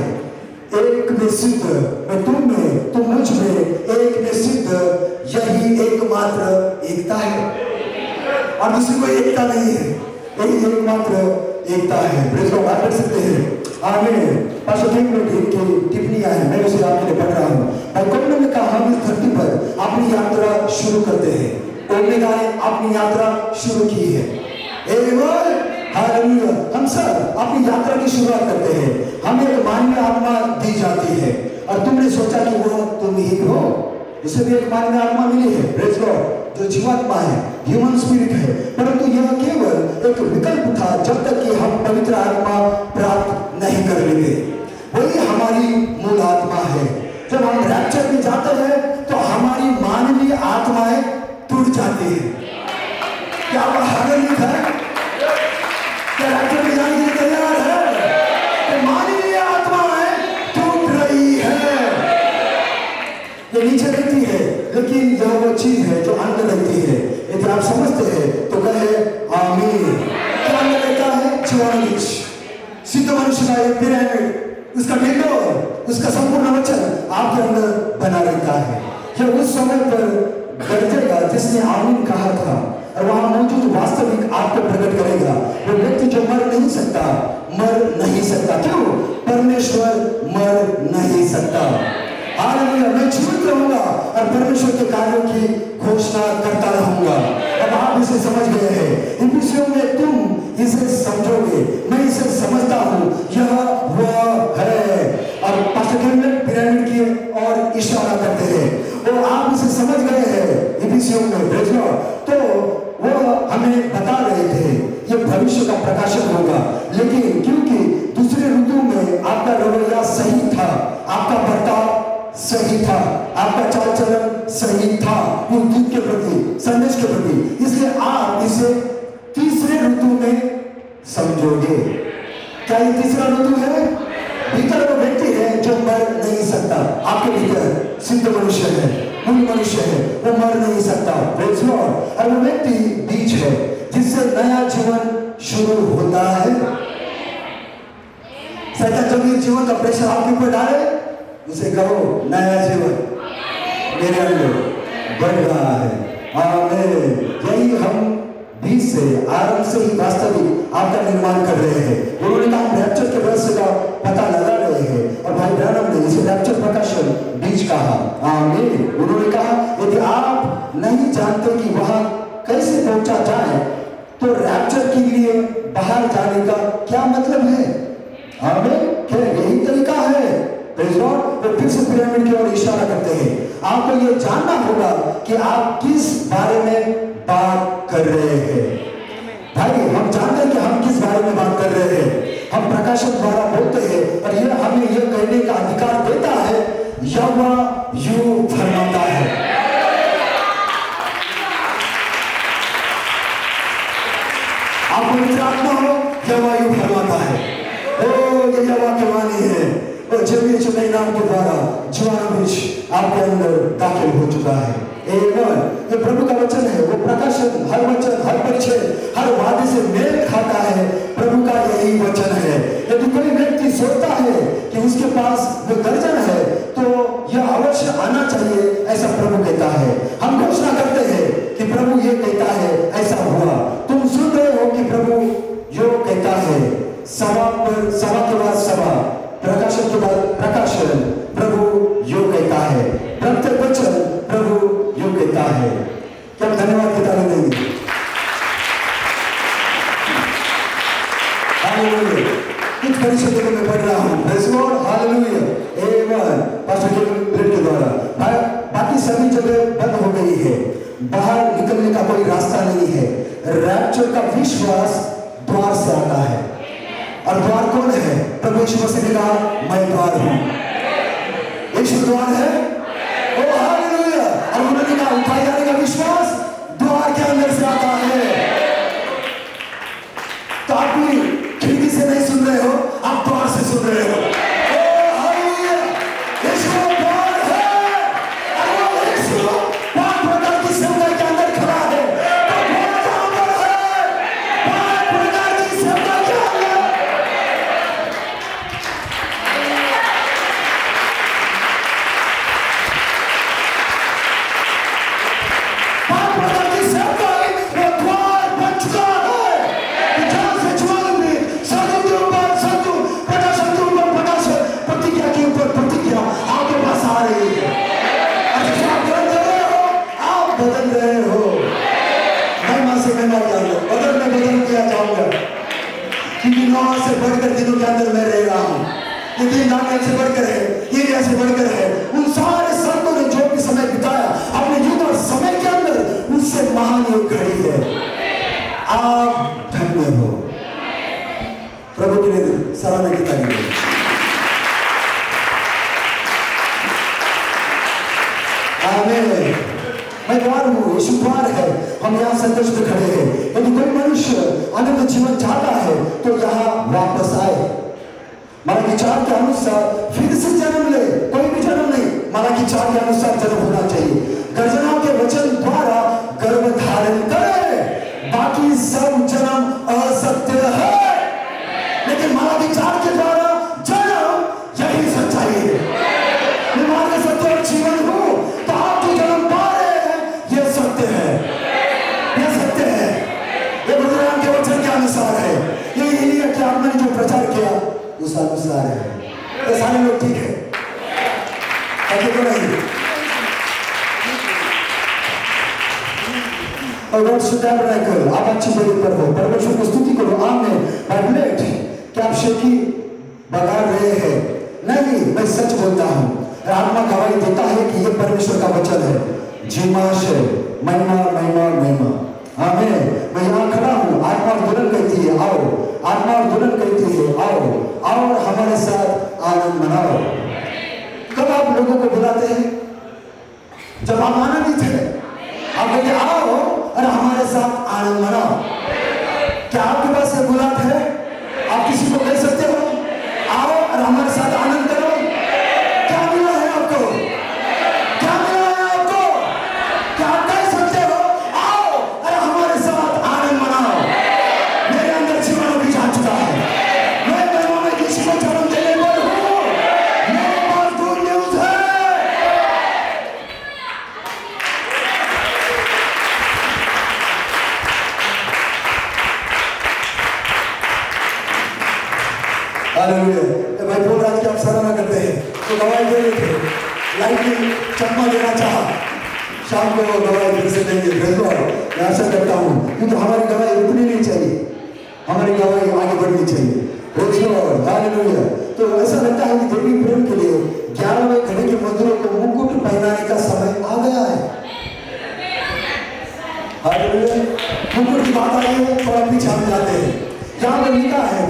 एक में सिद्ध, मैं तुम में, तुम मुझ में, एक में सिद्ध, यही एकमात्र एकता है और दूसरी कोई एकता नहीं है। यही एकमात्र एकता है। Praise God. आप पढ़ सकते हैं। आमीन। पास्टर किंग में की टिप्पणियां हैं, मैं उसे आपके लिए पढ़ रहा हूं। भाई कौन ने कहा हम इस धरती पर अपनी यात्रा शुरू करते हैं। ओमेगा ने अपनी यात्रा शुरू की है। हालेलुया। हम सब अपनी यात्रा की शुरुआत करते हैं। हमें एक मानवीय आत्मा दी जाती है और तुमने सोचा कि वो तुम ही हो। इसे भी एक मानवीय आत्मा मिली है, प्रेज़ गॉड, जो जीवात्मा है, ह्यूमन स्पिरिट है। परंतु यह केवल एक विकल्प था जब तक कि हम पवित्र आत्मा प्राप्त नहीं कर लेंगे। वही हमारी मूल आत्मा है। जब हम रैप्चर में जाते हैं तो हमारी मानवीय आत्माएं टूट जाती है। क्या वह हालेलुया है? क्या रैप्चर में जाने के लिए तैयार है? तो मानवीय आत्माएं टूट रही है। ये नीचे रहती है, लेकिन यह वो चीज है जो अंदर रहती है। यदि आप समझते हैं तो कहे आमीन। क्या अंदर रहता है? जीवाणु, सिद्ध मनुष्य का एक पिरामिड, उसका भिंडोर, उसका संपूर्ण वचन आपके अंदर बना रहता है। यह उस समय पर गरजेगा जिसने आमीन कहा था और वहां मौजूद वास्तविक आपको प्रकट करेगा। वो व्यक्ति जो मर नहीं सकता, मर नहीं सकता। क्यों? परमेश्वर मर नहीं सकता। हालेलुया। मैं जीवित रहूंगा और परमेश्वर के कार्यों की घोषणा करता रहूंगा। अब आप इसे समझ गए हैं। इफिसियों में तुम इसे समझोगे, मैं इसे समझता हूं, यह वह है। और पास्टर केवल पिरामिड की और इशारा करते हैं। वो आप इसे समझ गए हैं इफिसियों में, प्रेज़ गॉड। तो वो हमें बता रहे थे ये भविष्य का प्रकाशन होगा, लेकिन क्योंकि दूसरे ऋतु में आपका रवैया सही था, आपका बर्ताव सही था, आपका चाल चलन सही था दूत के प्रति, संदेश के प्रति, इसलिए आप इसे तीसरे ऋतु में समझोगे। क्या ये तीसरा ऋतु है? भीतर वो व्यक्ति है जो मर नहीं सकता। आपके भीतर सिद्ध मनुष्य है, मूल मनुष्य है, वो मर नहीं सकता। Praise God. और वो व्यक्ति बीज है जिससे नया जीवन शुरू होता है। शैतान जब ये जीवन का प्रेशर आपके ऊपर डाले, उसे कहो नया जीवन मेरे अंदर बढ़ रहा है। आमीन। यही हम बीज से, आरंभ से ही वास्तविक आपका निर्माण कर रहे हैं। उन्होंने कहा हम रैप्चर के रहस्य का पता लगा रहे हैं और भाई ब्रैनम ने इसे रैप्चर प्रकाशन बीज कहा। आमीन। उन्होंने कहा यदि आप नहीं जानते कि वहां कैसे पहुंचा जाए तो रैप्चर के लिए बाहर जाने का क्या मतलब है? आमीन। क्या यही तरीका है? Praise God. वो फिर से पिरामिड की ओर इशारा करते हैं। आपको ये जानना होगा कि आप किस बारे में बात कर रहे हैं। भाई हम जानते हैं कि हम किस बारे में बात कर रहे हैं। हम प्रकाशन द्वारा बोलते हैं और यह हमें यह कहने का अधिकार देता है, यहोवा यूं फरमाता है। आप पवित्र आत्मा हो, यहोवा यूं फरमाता है। ओ ये यहोवा की वाणी है। और जब ये नाम के द्वारा जीवाणु बीज आपके अंदर दाखिल हो चुका है। ये प्रभु का वचन है। वो प्रकाशन, हर वचन, हर परिचय, हर वादे से मेल खाता है। प्रभु का यही वचन है। यदि कोई व्यक्ति सोचता है कि उसके पास वो गर्जन है घोषणा करते हैं कि प्रभु ये कहता है ऐसा हुआ। तुम सुन रहे हो कि प्रभु यो कहता है, सभा के बाद सभा, प्रकाशन के बाद प्रकाशन, प्रभु यो कहता है, प्रत्येक वचन प्रभु यो कहता है। क्या धन्यवाद की ताली देंगे? हालेलुया। कुछ परिषदों में मैं पढ़ रहा हूँ, प्रेज़ गॉड, हालेलुया, आमेन, पास्टर के द्वारा। बाकी सभी जगह बंद हो गई है, बाहर निकलने का कोई रास्ता नहीं है। रैप्चर का विश्वास द्वार से आता है, और द्वार कौन है? प्रभु यीशु मसीह ने कहा, मैं द्वार हूं। यीशु द्वार है, ओ हालेलुया। और उन्होंने कहा उठाए जाने का विश्वास द्वार के अंदर से आता है। तो आप भी खिड़की से नहीं सुन रहे हो, आप द्वार से सुन रहे हो। ओ हालेलुया, यीशु द्वार है, और यीशु पांच प्रकार की सेवकाई के अंदर खड़ा है। तो द्वार कहां पर है? पांच प्रकार की सेवकाई के अंदर। पांच प्रकार की सेवकाई, वो द्वार बन चुका है। जहां से ज्वाला में सत्य के ऊपर सत्य, प्रकाशन के ऊपर प्रकाशन, प्रतिज्ञा के ऊपर प्रतिज्ञा आपके पास आ रही है। अच्छा, आप बदल रहे हो, आप बदल रहे हो। महिमा से महिमा जाओगे, बदल किया जाऊंगा, क्योंकि नौ से बढ़कर दिनों के अंदर मैं रह रहा हूँ। ये दिन दानियल से बढ़कर है, एलिया से बढ़कर है। उन सारे संतों ने जो भी समय बिताया अपने युग और समय के अंदर, उससे महान योग घड़ी है। आप धन्य हो। प्रभु के लिए सराहना की तारीफ। आमीन। मैं द्वार हूँ, यीशु द्वार है। हम यहाँ संतोष में खड़े हैं। यदि कोई मनुष्य अनंत जीवन चाहता है तो यहाँ वापस आए। मलाकी 4 के अनुसार फिर से जन्म ले, कोई भी जन्म नहीं, मलाकी 4 के अनुसार जन्म होना चाहिए। गर्जनाओं के वचन द्वारा गर्भ धारण करे, बाकी सब जन्म असत्य है। लेकिन मलाकी 4 के द्वारा जन्म यही सच्चाई है। मैं मार्ग, सत्य और जीवन हूँ, तो आप जो जन्म पा रहे हैं यह सत्य है, यह सत्य है। ये बुजुर्गों के वचन के अनुसार है। ये एलिया के आत्मा ने जो प्रचार किया उस अनुसार है। तो सारे लोग ठीक है, तो नहीं। आप अच्छी जगह पर हो, परमेश्वर की स्तुति करो। आमीन। बैठ क्या आप शेखी बगा रहे हैं? नहीं, मैं सच बोलता हूँ। आत्मा गवाही देता है कि ये परमेश्वर का वचन है। जीमाश है, महिमा महिमा महिमा। आमीन। मैं यहाँ खड़ा हूँ, आत्मा और दुल्हन कहती है आओ, आत्मा और दुल्हन कहती है आओ, आओ और हमारे साथ आनंद मनाओ। कब आप लोगों को बुलाते हैं? जब आप आनंदित हैं, आप कहते आओ और हमारे साथ आनंद मनाओ। क्या आपके पास ये बुलात है? आप किसी को कह सकते हो आओ और हमारे साथ आनंद करो? क्या मिला है आपको? क्या मिला है आपको? क्या आप कह सकते हो आओ और हमारे साथ आनंद मनाओ? मेरे अंदर जीवन भी जा चुका है। मैं महिमा में किसी को जन्म देने पर हूँ। मेरे पास गुड न्यूज़ है। हालेलुया। भाई बोल रहा है कि आप सराहना करते हैं, तो गवाही दे रहे थे। लाइटनिंग चकमा देना चाहा, शाम को गवाही फिर से देंगे। मैं आशा करता हूँ, क्योंकि हमारी गवाही रुकनी नहीं चाहिए, हमारी गवाही आगे बढ़नी चाहिए। हालेलुया। तो ऐसा लगता है कि देवी प्रेम के लिए 11वें घड़ी के मजदूरों को मुकुट पहनाने का समय आ गया है। हालेलुया। मुकुट की बात आई है, थोड़ा पीछे हम जाते हैं। यहाँ पर लिखा है,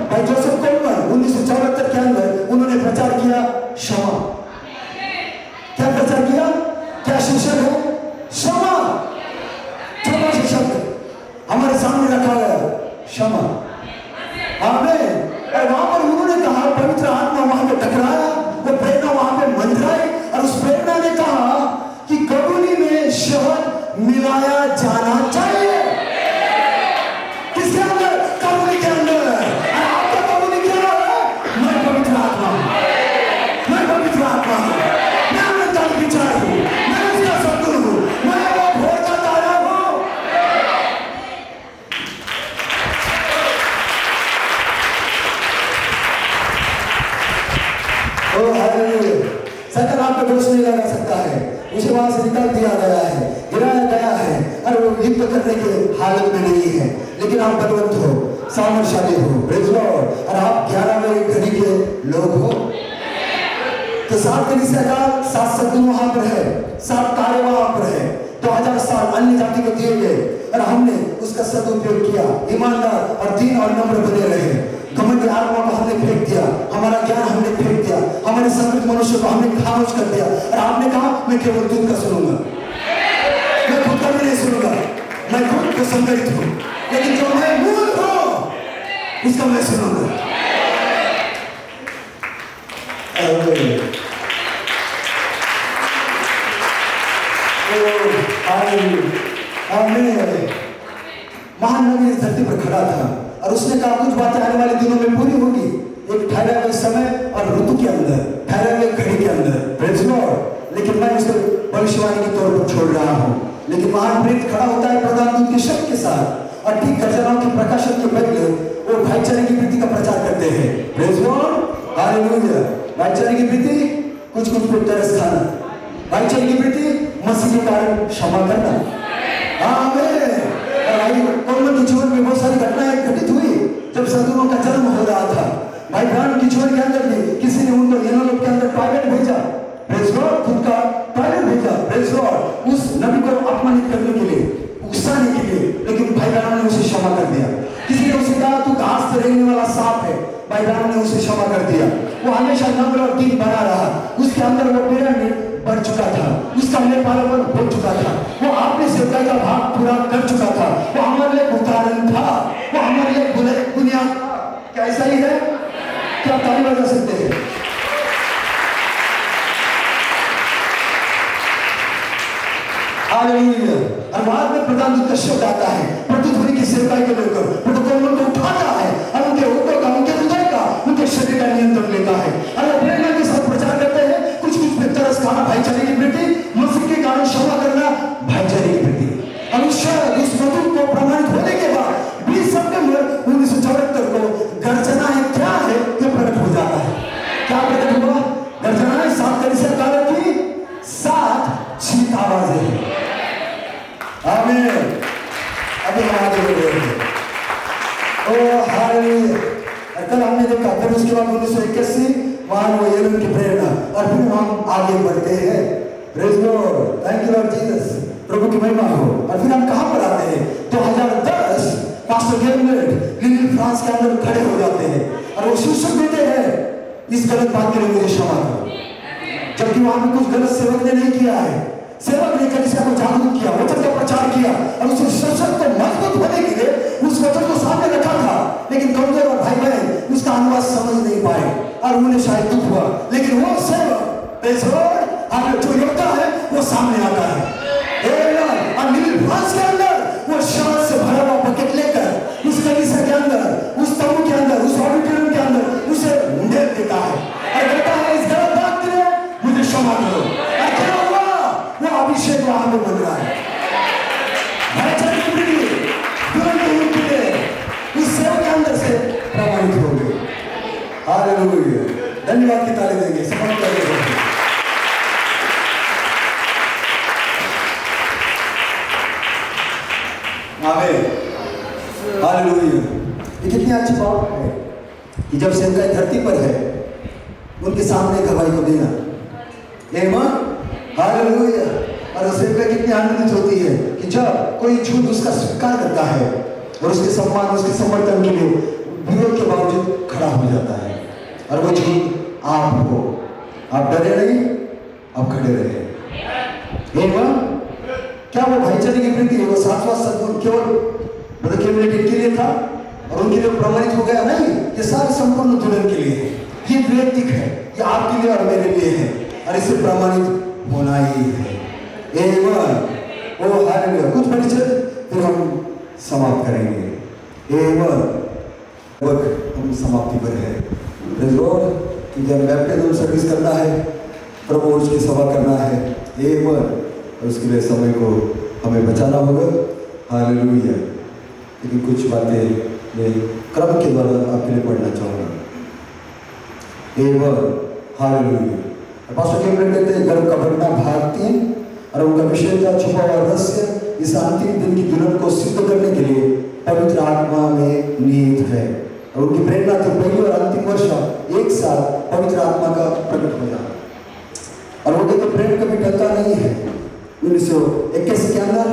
भाई जोसेफ कोलमन 1974 के अंदर उन्होंने प्रचार किया क्षमा। क्या प्रचार किया? क्या शीर्षक है? क्षमा। छोटा सा शब्द हमारे सामने रखा गया, क्षमा। आमीन। और वहां पर उन्होंने कहा, पवित्र आत्मा वहां पे टकराया, वो प्रेरणा वहां पे मंडराई, और उस प्रेरणा ने कहा कि कबूली में शहद मिलाया जाना चाहिए। किसके अंदर? कबूली के अंदर। आपका कबूली क्या है? मैं पवित्र आत्मा हूं, मैं पवित्र आत्मा हूं, मैं अनंत विचार हूं, मैं उसका सदगुरु हूं, आप पे दोष नहीं लगा सकता है, उसे वहां से निकाल दिया गया है, गिराया गया है, और वो युद्ध करने की हालत में नहीं है। लेकिन आप बलवंत हो, सामर्थशाली हो, प्रेज़ लॉर्ड, और आप 11वें घड़ी के लोग हो। तो 7 कलीसिया का 7 सद्गुण वहां पर है, 7 कार्य वहां पर है। 2000 साल अन्य जाति को दिए गए और हमने उसका सदुपयोग किया, ईमानदार और दीन और नम्र बने रहे। घमंडी आत्मा को हमने फेंक दिया, हमारा ज्ञान हमने फेंक दिया, हमारे समृद्ध मनुष्य को हमने खामोश कर दिया, और आपने कहा मैं केवल दूध का सुनूंगा, मैं खुद का भी नहीं सुनूंगा, मैं खुद को संग्रहित हूं, लेकिन जो मैं मूल हूं उसका मैं सुनूंगा। महान नबी इस धरती पर खड़ा था और उसने कहा कुछ बातें आने वाले दिनों में पूरी होगी, एक ठहरे हुए समय और ऋतु के अंदर, ठहरे हुए घड़ी के अंदर, प्रेज़ लॉर्ड। लेकिन मैं उसे भविष्यवाणी के तौर पर छोड़ रहा हूं। लेकिन महान प्रेरित खड़ा होता है प्रधान दूत के शब्द के साथ, और ठीक गर्जनाओं के प्रकाशन के पहले वो भाईचारे की वृत्ति का प्रचार करते हैं, प्रेज़ लॉर्ड, हालेलुया। भाईचारे की वृत्ति, कुछ पे तरस खाना, भाईचारे की वृत्ति मसीह के कारण क्षमा करना। आमीन। कॉमन के जीवन में बहुत सारी घटनाएं घटित हुई जब सदगुरुओं का जन्म हो रहा था। भाई ब्राह्मण के जीवन के अंदर भी किसी ने उनको यनोलोक के अंदर टॉयलेट भेजा, प्रेज़ लॉर्ड, खुद का टॉयलेट भेजा, प्रेज़ लॉर्ड, उस नबी को अपमानित करने के लिए, उकसाने के लिए। लेकिन भाई ब्राह्मण ने उसे क्षमा कर दिया। किसी ने उसे कहा तू घास से रेंगने वाला सांप है, भाई ब्राह्मण ने उसे क्षमा कर दिया। वो हमेशा नम्र और दीन बना रहा, उसके अंदर वो पिरामिड बढ़ चुका था, उसका नेपालपन हो चुका था, वो आपने सेवकाई का भाग पूरा कर चुका था, वो हमारे लिए उदाहरण था, वो हमारे लिए बुनियाद था। क्या ऐसा ही है? क्या ताली बजा सकते हैं? हालेलुया। और बाद में प्रधान दूत का शब्द आता है, प्रतिध्वनि की सेवकाई को लेकर प्रोटोकॉल को उठाता है और उनके ऊपर का, उनके हृदय का, उनके शरीर का नियंत्रण लेता है और प्रेरणा के साथ प्रचार करते हैं। कुछ पे तरस खाना भाईचारे की वृत्ति, मसीह के कारण क्षमा करना भाईचारे की वृत्ति। और उस मधुर को प्रमाणित होने के बाद 20 सितंबर 1974 को गर्जनाएं क्या है ये प्रकट हो जाता है। क्या प्रकट हुआ? गर्जनाएं 7 कलीसिया कालों की 7 चीख आवाजें हैं। आमीन। अभी हम आगे बढ़ रहे हैं। Oh hallelujah. कल हमने देखा, फिर उसके बाद 1981 वहां वो यरूशलेम की प्रेरणा, और फिर हम आगे बढ़ते हैं। Praise lord, thank you lord Jesus, प्रभु की महिमा हो। और फिर हम कहां पर आते हैं? 2010 पास्टर गेलमेट लिटिल फ्रांस के अंदर खड़े हो जाते हैं और वो शीर्षक देते हैं, इस गलत बात के लिए मुझे क्षमा करो। जबकि वहां पर कुछ गलत सेवक ने नहीं किया है, सेवक ने कलीसिया को जागरूक किया, वचन का प्रचार किया और उस शीर्षक को मजबूत होने के लिए उस वचन को सामने रखा था। लेकिन कमजोर और भाई बहन उसका अनुवाद समझ नहीं पाए और उन्हें शायद दुख हुआ। लेकिन वो सेवक जो योद्धा है वो सामने आता है, और लिटिल फ्रांस के अंदर वो शब्द से भरा हुआ बकेट लेकर उस कलीसिया के अंदर, उस तंबू के अंदर, उस ऑडिटोरियम के अंदर उसे ढूंढ देता है और कहता है इस गलत बात के लिए मुझे क्षमा करो। और क्या हुआ? वो अभिषेक वहां में बन रहा है। उस सेवक के अंदर से प्रमाणित हो गए। हालेलुया। धन्यवाद की ताली देंगे, समझ करेंगे। आमीन। हालेलुया। ये कितनी अच्छी बात है कि जब सेवकाई धरती पर है उनके सामने गवाही को देना। आमीन। हालेलुया। और सेवकाई कितनी आनंदित होती है कि जब कोई झूठ उसका स्वीकार करता है और उसके सम्मान, उसके समर्थन के लिए विरोध के बावजूद खड़ा हो जाता है। और वो झूठ आप हो, आप डरे नहीं, आप खड़े रहे। आमीन। क्या वो भाईचारे की वृत्ति, वो 7वां सद्गुण केवल केवल इनके लिए था और उनके लिए प्रमाणित हो गया? नहीं, ये सारे संपूर्ण दुल्हन के लिए है। ये वैयक्तिक है, ये आपके लिए और मेरे लिए है और इसे प्रमाणित होना ही है। आमीन। ओ हालेलुया। कुछ परिचय फिर हम समाप्त करेंगे। आमीन। हम समाप्ति पर है। Praise Lord. क्योंकि हम बैप्टिज्म सर्विस करना है, प्रभु उसकी सेवा करना है। आमीन। और उसके लिए समय को हमें बचाना होगा। हालेलुया। लेकिन कुछ बातें मैं क्रम के द्वारा आपके लिए पढ़ना चाहूँगा। आमीन। हालेलुया। पास्टर केवल कहते हैं गर्भ का बढ़ना भाग 3 और उनका विषय था छुपा हुआ रहस्य। इस अंतिम दिन की दुल्हन को सिद्ध करने के लिए पवित्र आत्मा में निहित है और उनकी प्रेरणा थी पहली और अंतिम वर्षा एक साथ पवित्र आत्मा का प्रकट होना। और वो कहते प्रेम कभी टलता नहीं है। 1921 के अंदर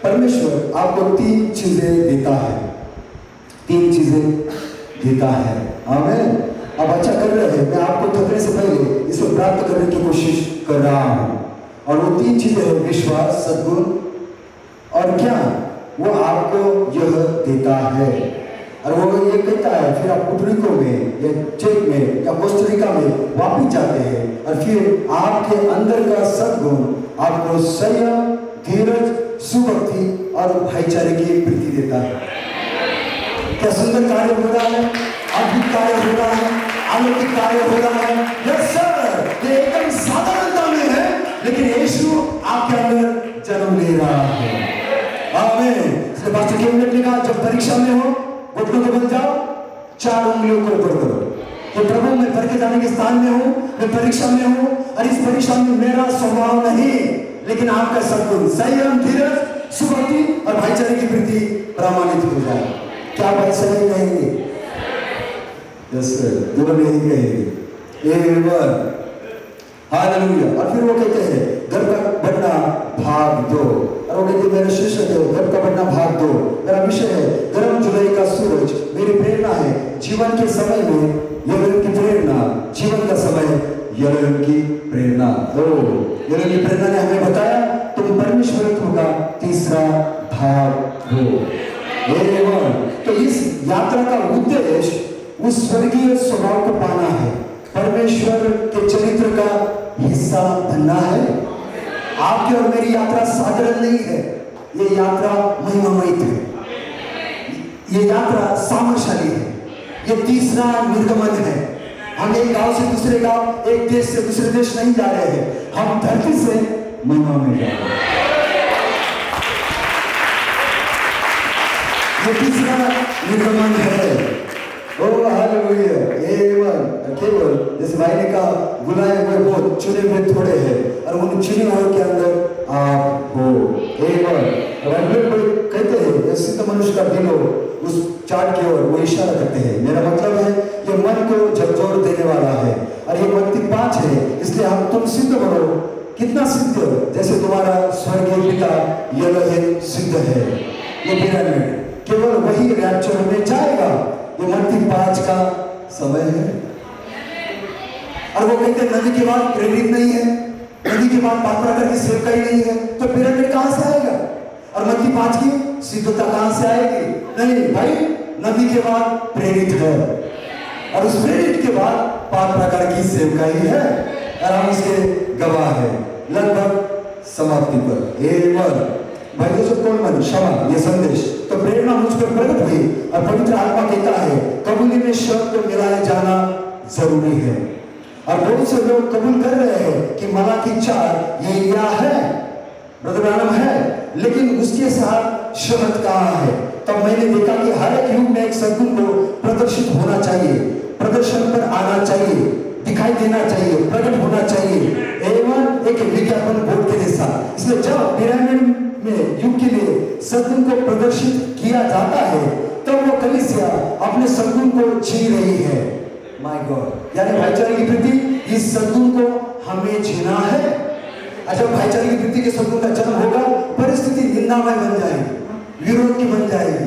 परमेश्वर आपको 3 चीजें देता है, 3 चीजें देता है। आमीन। अब अच्छा कर रहे हैं, मैं आपको थकने से पहले इसे प्राप्त करने की कोशिश कर रहा हूं। और वो 3 चीजें हैं विश्वास, सद्गुण और क्या वो आपको यह देता है। और वो ये कहता है फिर आप पुर्टरिको में या चेक में या कोस्टारिका में वापिस जाते हैं और फिर आपके अंदर का सद्गुण आपको संयम, धीरज, सुभक्ति और भाईचारे की वृत्ति देता है। क्या सुंदर कार्य हो रहा है, अद्भुत कार्य हो रहा है, अलौकिक कार्य हो रहा है। यस सर, ये एकदम साधारणता में है लेकिन यीशु आपके अंदर जन्म ले रहा है। आमीन। इसलिए पास्टर केवल ने कहा जब परीक्षा में हो घुटनों को बन जाओ, 4 उंगलियों को ऊपर करो कि प्रभु मैं भर के जाने के स्थान में हूं, मैं परीक्षा में हूं और इस परीक्षा में मेरा स्वभाव नहीं लेकिन आपका सद्गुण, संयम, धीरज, सुभक्ति और भाईचारे की वृत्ति प्रमाणित हो जाए। क्या आप ऐसा ही कहेंगे? यस सर, दोनों में ही कहेंगे। आमीन। हालेलुया। और फिर वो कहते हैं घर का बढ़ना भाग 2 और वो कहते मेरा शीर्षक है घर का बढ़ना भाग 2। मेरा विषय है गर्म जुलाई का सूरज। मेरी प्रेरणा है जीवन के समय में यहोवा की प्रेरणा, जीवन का समय यहोवा की प्रेरणा। यहोवा की प्रेरणा ने हमें बताया तुम परमेश्वरत्व का तीसरा भाग हो। तो इस यात्रा का उद्देश्य उस स्वर्गीय स्वभाव को पाना है, परमेश्वर के चरित्र का हिस्सा बनना है। आपकी और मेरी यात्रा साधारण नहीं है, ये यात्रा महिमामयी है, ये यात्रा सामर्थशाली है, ये तीसरा निर्गमन है। हम एक गांव से दूसरे गांव, एक देश से दूसरे देश नहीं जा रहे हैं, हम धरती से महिमा में जा रहे हैं। ये तीसरा निर्गमन है। Oh hallelujah. आमीन। केवल जैसे भाई ने कहा बुलाए हुए बहुत, चुने हुए थोड़े हैं और उन चुने हुए के अंदर आप हो। आमीन। कोई कहते हैं ये सिद्ध मनुष्य का दिल हो, उस चार्ट की ओर वो इशारा करते हैं। मेरा मतलब है ये मन को झकझोर देने वाला है और ये मत्ती 5 है, इसलिए हम तुम सिद्ध बनो। कितना सिद्ध? जैसे तुम्हारा स्वर्गीय पिता यहोवा सिद्ध है। ये पिरामिड केवल वही रैप्चर में जाएगा। ये मत्ती 5 का समय है। और वो कहते हैं नदी के बाद प्रेरित नहीं है, नदी के बाद पात्रा करके सेवकाई नहीं है, तो पिरामिड कहां से आएगा? और मत्ती 5 की सिद्धता कहां से आएगी? नहीं भाई, नदी के बाद प्रेरित है और उस प्रेरित के बाद 5 प्रकार की सेवकाई है और हम इसके गवाह है लगभग समाप्ति पर। आमीन। भाई जोसेफ कोलमैन क्षमा ये संदेश तो प्रेरणा मुझ पर प्रकट हुई और पवित्र आत्मा कहता है कबूली में शब्द को मिलाए जाना जरूरी है। और बहुत से लोग कबूल कर रहे हैं कि मलाकी 4 ये एलिया है, ब्रदर ब्रानम है, लेकिन उसके साथ शब्द कहाँ है? तब मैंने देखा कि हर एक युग में एक सद्गुण को प्रदर्शित होना चाहिए, प्रदर्शन पर आना चाहिए, दिखाई देना चाहिए, प्रकट होना चाहिए एवं एक विज्ञापन बोर्ड के जैसा। इसलिए जब पिरामिड में युग के लिए सद्गुण को प्रदर्शित किया जाता है तब वो कलीसिया अपने सद्गुण को जी रही है। माय गॉड, यानी भाईचारे की वृत्ति, इस सद्गुण को हमें जीना है। अच्छा, भाईचारे की वृत्ति के सद्गुण का जन्म होगा, परिस्थिति निंदामय बन जाएगी, विरोध की बन जाएगी,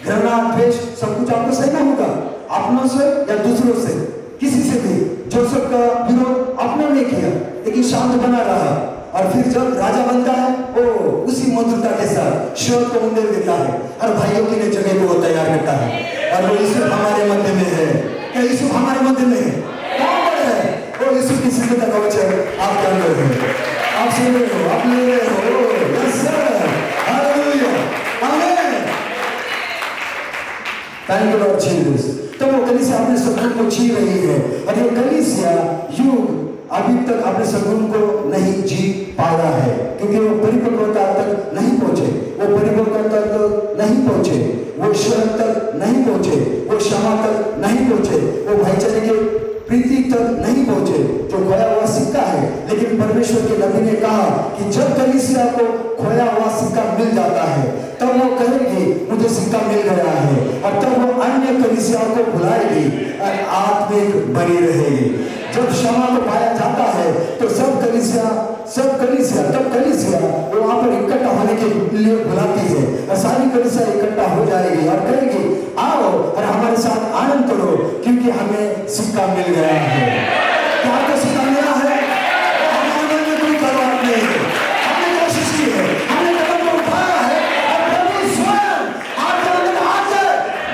घृणा, द्वेष सब कुछ आपको सहना होगा, अपनों से या दूसरों से, किसी से भी। जोसेफ का विरोध अपनों ने किया लेकिन शांत बना रहा और फिर जब राजा बनता है वो उसी मधुरता के साथ शोध को उंडेल देता है और भाइयों के लिए जगह को वो तैयार करता है। और वो यीशु हमारे मध्य में है। क्या यीशु हमारे मध्य में है? कौन पर है? वो यीशु की सिद्धता का वचन आपके अंदर है, आप सुन रहे हो, आप ले रहे हो। यस सर, हालेलुया, आमीन, थैंक यू लॉर्ड जीसस। तो वो कलीसिया अपने सद्गुण को जी रही है और ये कलीसिया युग अभी तक अपने सद्गुण को नहीं जी पाया है क्योंकि वो परिपक्वता तक नहीं पहुंचे, वो परिपक्वता तक नहीं पहुंचे, वो शरण तक नहीं पहुंचे, वो क्षमा तक नहीं पहुंचे, वो भाईचारे के प्रीति तक नहीं पहुंचे जो खोया हुआ सिक्का है। लेकिन परमेश्वर के नबी ने कहा कि जब कलीसिया को खोया हुआ सिक्का मिल जाता है तब वो कहेगी मुझे सिक्का मिल गया है, और तब वो अन्य कलीसिया को बुलाएगी और आत्मिक बनी रहेगी। जब क्षमा को पाया जाता है तो सब कलीसिया वो वहां पर इकट्ठा होने के लिए बुलाती है, और सारी कलीसिया इकट्ठा हो जाएगी और कहेगी आओ और हमारे साथ आनंद करो क्योंकि हमें सिक्का मिल गया है। क्या आपको सिक्का मिला है? हमारे में कोई परवाह नहीं है, हमने कोशिश की है, हमने कदम को उठाया है, और प्रभु स्वयं आपके अंदर आकर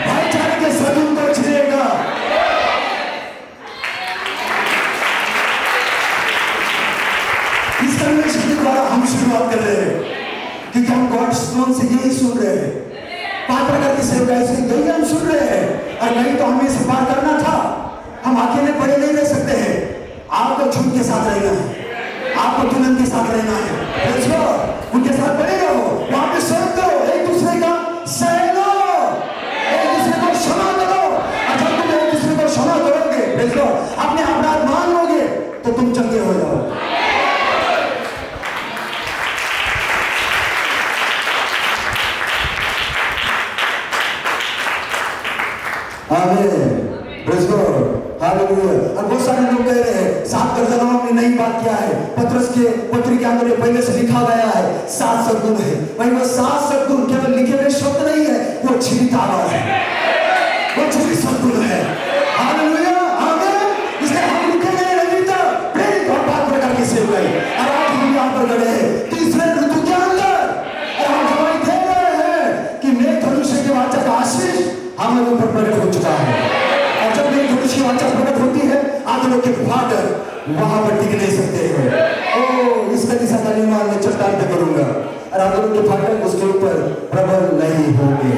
भाईचारे के सदून को छिड़ेगा। इस कन्वेंशन के द्वारा हम शुरुआत कर रहे हैं क्योंकि हम गॉड स्टोन से यही सुन रहे हैं, पात्र करके सेवकाई से यही हम सुन रहे हैं, और नहीं तो हमें इसे पार करना था। हम अकेले पड़े नहीं रह सकते हैं, आपको झूठ के साथ रहना है, आपको दुल्हन के साथ रहना है, उनके साथ बने रहो, वहां पे सर्व करो, एक दूसरे का सह लो, एक दूसरे को क्षमा करो, और जब तुम एक दूसरे को क्षमा करोगे, अपने अपराध मान लोगे तो तुम चंगे हो जाओ। आमीन, प्रेज़ गॉड, हालेलुया। और बहुत सारे लोग कह रहे हैं 7 गर्दनों में नहीं बात किया है, पत्रस के पत्री के अंदर पहले से लिखा गया है 7 सद्गुण है। भाई वो 7 सद्गुण केवल लिखे हुए शब्द नहीं है, वो जीवित आवाज है, वो जीवित सद्गुण है। हालेलुया, आमीन। इसलिए हम लिखे गए रविता प्रेरित और पात्र करके सेवकाई, और आज हम यहाँ पर खड़े हैं तीसरे ऋतु के अंदर, और हम गवाही दे रहे हैं कि मेरे धनुष के वाचा का आशीष हमारे ऊपर प्रकट हो चुका है। और जब मेरी धनुष की वाचा प्रकट होती है, आदलों के फाटक वहां पर टिक नहीं सकते हैं। ओ इस कलीसिया का निर्माण मैं चट्टान पे करूंगा, और आदलों के फाटक उसके ऊपर प्रबल नहीं होंगे।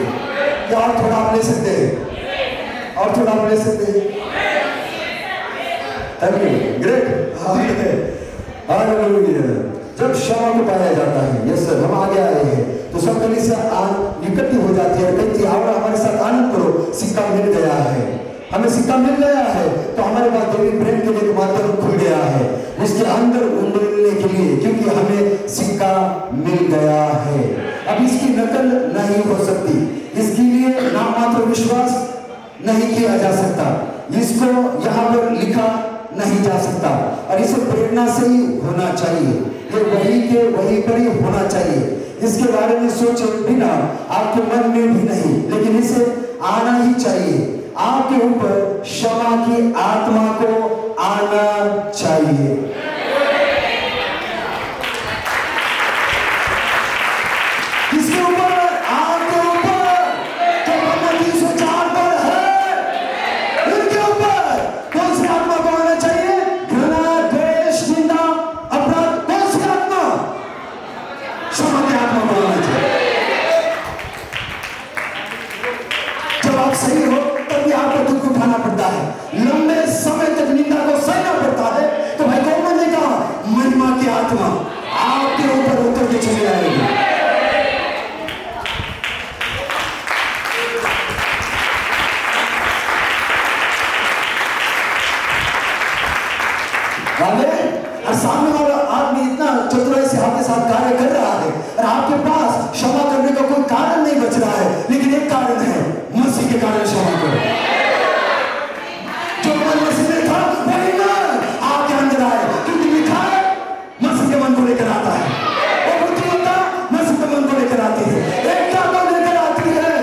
क्या और थोड़ा आप ले सकते हैं? और थोड़ा आप ले सकते हैं? Thank you, great, hallelujah. जब क्षमा को पाया जाता है, यस सर, हम आगे आए हैं तो सब कलीसिया इकट्ठी हो जाती है, कहती है आओ हमारे साथ आनंद करो, सिक्का मिल गया है, हमें सिक्का मिल गया है। तो हमारे पास देवी प्रेम के लिए माध्यम खुल गया है उसके अंदर उंडलने के लिए, क्योंकि हमें सिक्का मिल गया है। अब इसकी नकल नहीं हो सकती, इसके लिए नाम मात्र विश्वास नहीं किया जा सकता, इसको यहाँ पर लिखा नहीं जा सकता, और इसे प्रेरणा से ही होना चाहिए, ये वही के वही पर ही होना चाहिए। इसके बारे में सोचे बिना आपके मन में भी नहीं, लेकिन इसे आना ही चाहिए। आपके ऊपर क्षमा की आत्मा को आना चाहिए। इसके ऊपर आपके ऊपर जो 304 पर है, उनके ऊपर कौन सी आत्मा को आना चाहिए? घृणा, द्वेष, निंदा, अपराध, कौन सी आत्मा? क्षमा की आत्मा को आना चाहिए। जब आप सही हो तभी आपको दुख उठाना पड़ता है, लंबे समय तक निंदा को सहना पड़ता है, तो भाई कौन ने कहा? महिमा की आत्मा आपके ऊपर उतर के चली आएगी। और सामने वाला आदमी इतना चतुराई से आपके साथ कार्य कर रहा है, और आपके पास क्षमा करने का कोई कारण नहीं बच रहा है, लेकिन एक कारण है, मसीह के कारण क्षमा करो। जो मन मसीह में था वही मन आपके अंदर आए, क्योंकि लिखा है मसीह के मन को लेकर आता है, और बुद्धिमत्ता मसीह के मन को लेकर आती है, एकता को लेकर आती है।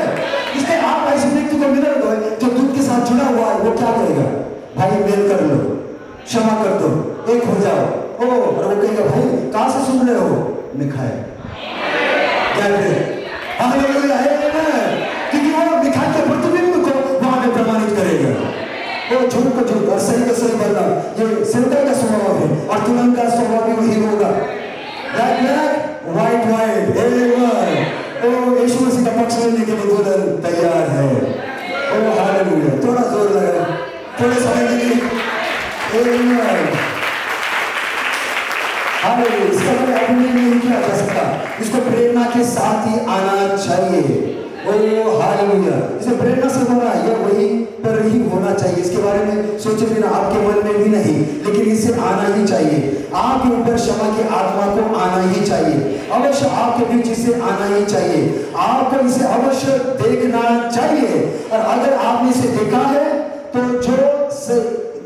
इसलिए आप ऐसे व्यक्ति को मिलोगे जो दूध के साथ जुड़ा हुआ है, वो क्या करेगा? भाई मेल कर लो, क्षमा कर दो, एक हो जाओ। ओ और वो कहेगा भाई कहां से सुन रहे हो? मिखाई। क्या करें? हालेलुया, आमीन। क्योंकि वो मिखाई के प्रतिबिंब को वहां पे प्रमाणित करेगा। वो झूठ को झूठ और सही को सही बोलना, ये सेवकाई का स्वभाव है, और दुल्हन का स्वभाव भी वही होगा। ब्लैक ब्लैक, व्हाइट व्हाइट, आमीन। ओ यीशु मसीह का पक्ष लेने के लिए दुल्हन तैयार है। ओ हालेलुया, थोड़ा जोर लगा, थोड़े समय के लिए, आमीन। हालेलुया, इसका कोई अपने नहीं किया जा सकता, इसको प्रेरणा के साथ ही आना चाहिए। ओ हालेलुया, इसे प्रेरणा से होना, यह वही पर ही ही होना चाहिए, इसके बारे में सोचे बिना आपके मन में भी नहीं, लेकिन इसे आना ही चाहिए। आपके ऊपर क्षमा की आत्मा को आना ही चाहिए, अवश्य आपके बीच इसे आना ही चाहिए, आपको इसे अवश्य देखना चाहिए। और अगर आपने इसे देखा है तो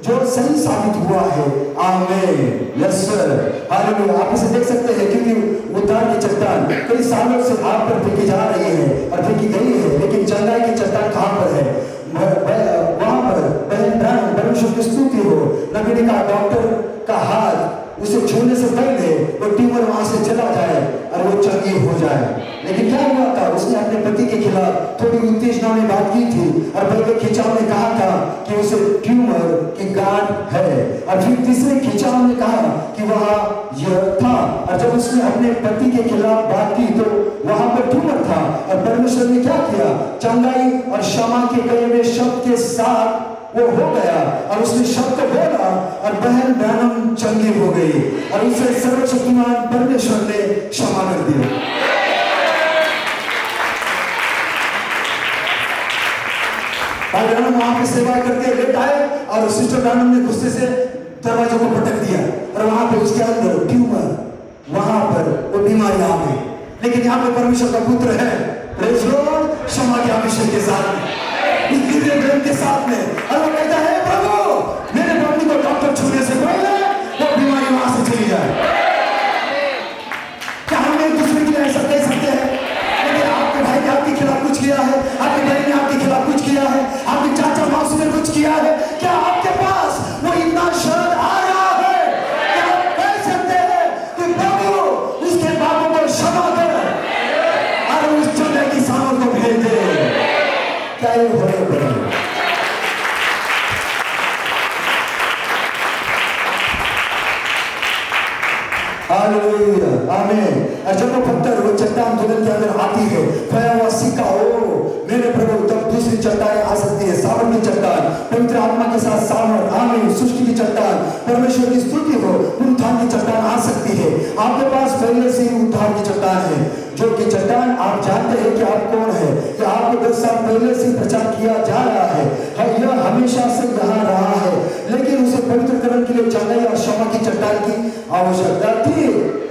जो सही साबित हुआ है। आमीन, यस सर, हालेलुया। आप इसे देख सकते हैं क्योंकि उद्धार की चट्टान कई सालों से आप पर फेंकी जा रही है और फेंकी गई है, लेकिन चंगाई की चट्टान कहां पर है? वहां पर बहन परमेश्वर की स्तुति हो। नबी ने कहा डॉक्टर का हाथ उसे छूने से पहले वो ट्यूमर वहां से चला जाए और वो चंगी हो जाए। लेकिन क्या हुआ था? उसने अपने पति के खिलाफ थोड़ी उत्तेजना में बात की थी और पहले खिंचाव ने कहा था कि उसे ट्यूमर की गांठ है, और फिर तीसरे खिंचाव ने कहा कि वह यह था, और जब उसने अपने पति के खिलाफ बात की तो वहां पर ट्यूमर था। और परमेश्वर ने क्या किया? चंगाई और क्षमा के कहे हुए शब्द के साथ वो हो गया, और उसने शब्द बोला और बहन ब्रैनम चंगी हो गई, और उसे सर्वशक्तिमान परमेश्वर ने क्षमा कर दिया। भाई ब्रैनम वहां पे सेवा करके लेट आए और सिस्टर ब्रैनम ने गुस्से से दरवाजे को पटक दिया, और वहां पे उसके अंदर ट्यूमर, वहां पर वो बीमारी आ गई। लेकिन यहाँ पे परमेश्वर का पुत्र है, प्रेज़ लॉर्ड, क्षमा के अभिषेक के साथ में, इस दिव्य प्रेम के साथ में, और वो कहता है प्रभु मेरे पत्नी को डॉक्टर छूने से पहले वो बीमारी वहां से चली जाए। क्या हम एक दूसरे के लिए ऐसा कह सकते हैं? लेकिन आपके भाई ने आपके खिलाफ कुछ किया है, आपकी बहन ने आपके खिलाफ कुछ किया है, आपके चाचा मौसी ने कुछ किया है, क्या आपके पास वो इतना शब्द आ रहा है कि आप कह सकते हैं कि प्रभु उसके पापों को क्षमा कर और उस चंगे की सामर्थ को भेज दे? क्या ये हो रहा है? हालेलुया, आमीन। और जब वो पत्थर वो चट्टान दुल्हन के अंदर आती है, खोया हुआ सिक्का, ओ मेरे प्रभु, तब दूसरी चट्टान आ सकती है, सामर्थ की चट्टान, पवित्र आत्मा के साथ सामर्थ, आमीन, सृष्टि की चट्टान, परमेश्वर की स्तुति हो, उद्धार की चट्टान आ सकती है। आपके पास पहले से ही उद्धार की चट्टान है, जो कि चट्टान आप जानते हैं कि आप कौन है, कि आपको 10 साल पहले से प्रचार किया जा रहा है, यह हमेशा से यहाँ रहा है, लेकिन उसे पवित्रकरण के लिए चंगाई और क्षमा की चट्टान की आवश्यकता थी।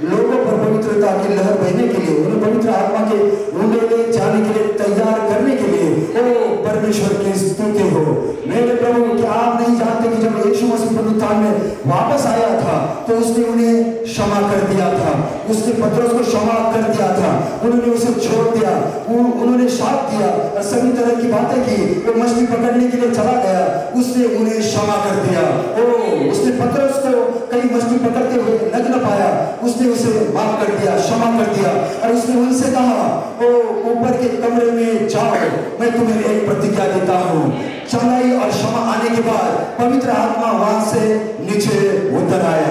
लोगों पर पवित्रता की लहर बहने के लिए, उन्हें पवित्र आत्मा के ऊंडे ले जाने के लिए तैयार करने के लिए, ओ परमेश्वर की स्तुति हो। मेरे प्रभु, क्या आप नहीं जानते कि जब यीशु मसीह पुनरुत्थान में वापस आया था तो उसने उन्हें क्षमा कर दिया था, उसने पतरस को क्षमा कर दिया था, उन्होंने उसे छोड़ दिया, उन्होंने शाप दिया और सभी तरह की बातें की, वो मछली पकड़ने के लिए चला गया, उसने उन्हें क्षमा कर दिया। ओ उसने पतरस को कई मछली पकड़ते हुए नग्न पाया, उसने उसे माफ कर दिया, क्षमा कर दिया, और उसने उनसे कहा ओ ऊपर के कमरे में जाओ, मैं तुम्हें एक प्रतिज्ञा देता हूँ। चंगाई और क्षमा आने के बाद पवित्र आत्मा वहां से नीचे उतर आया।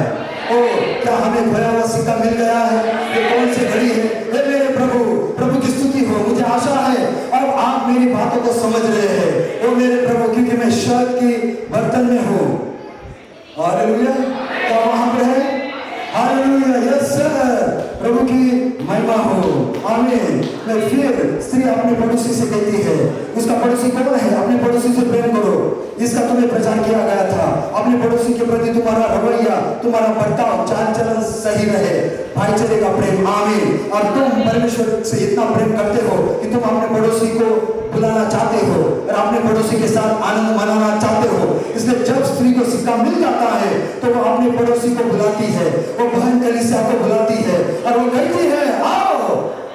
ओ क्या हमें खोया हुआ सिक्का मिल गया है? ये कौन सी घड़ी है? हे मेरे प्रभु, प्रभु की स्तुति हो। मुझे आशा है अब आप मेरी बातों को समझ रहे हैं, ओ मेरे प्रभु, क्योंकि मैं शर्त की बर्तन में हूँ। हालेलुया, क्या वहां पर है? हालेलुया, यस सर, प्रभु की महिमा हो, आमीन। मैं फिर स्त्री अपने पड़ोसी से कहती है, उसका पड़ोसी कौन है? अपने पड़ोसी से प्रेम करो, इसका तुम्हें प्रचार किया गया था। अपने पड़ोसी के प्रति तुम्हारा रवैया, तुम्हारा बर्ताव, चाल चलन सही रहे, भाईचारे का प्रेम, आमीन। और तुम परमेश्वर से इतना प्रेम करते हो कि तुम अपने पड़ोसी को बुलाना चाहते हो और अपने पड़ोसी के साथ आनंद मनाना चाहते हो। इसलिए जब स्त्री को सिक्का मिल जाता है तो वो अपने पड़ोसी को बुलाती है, वो बहन कलीसिया को बुलाती है और वो कहती है आओ,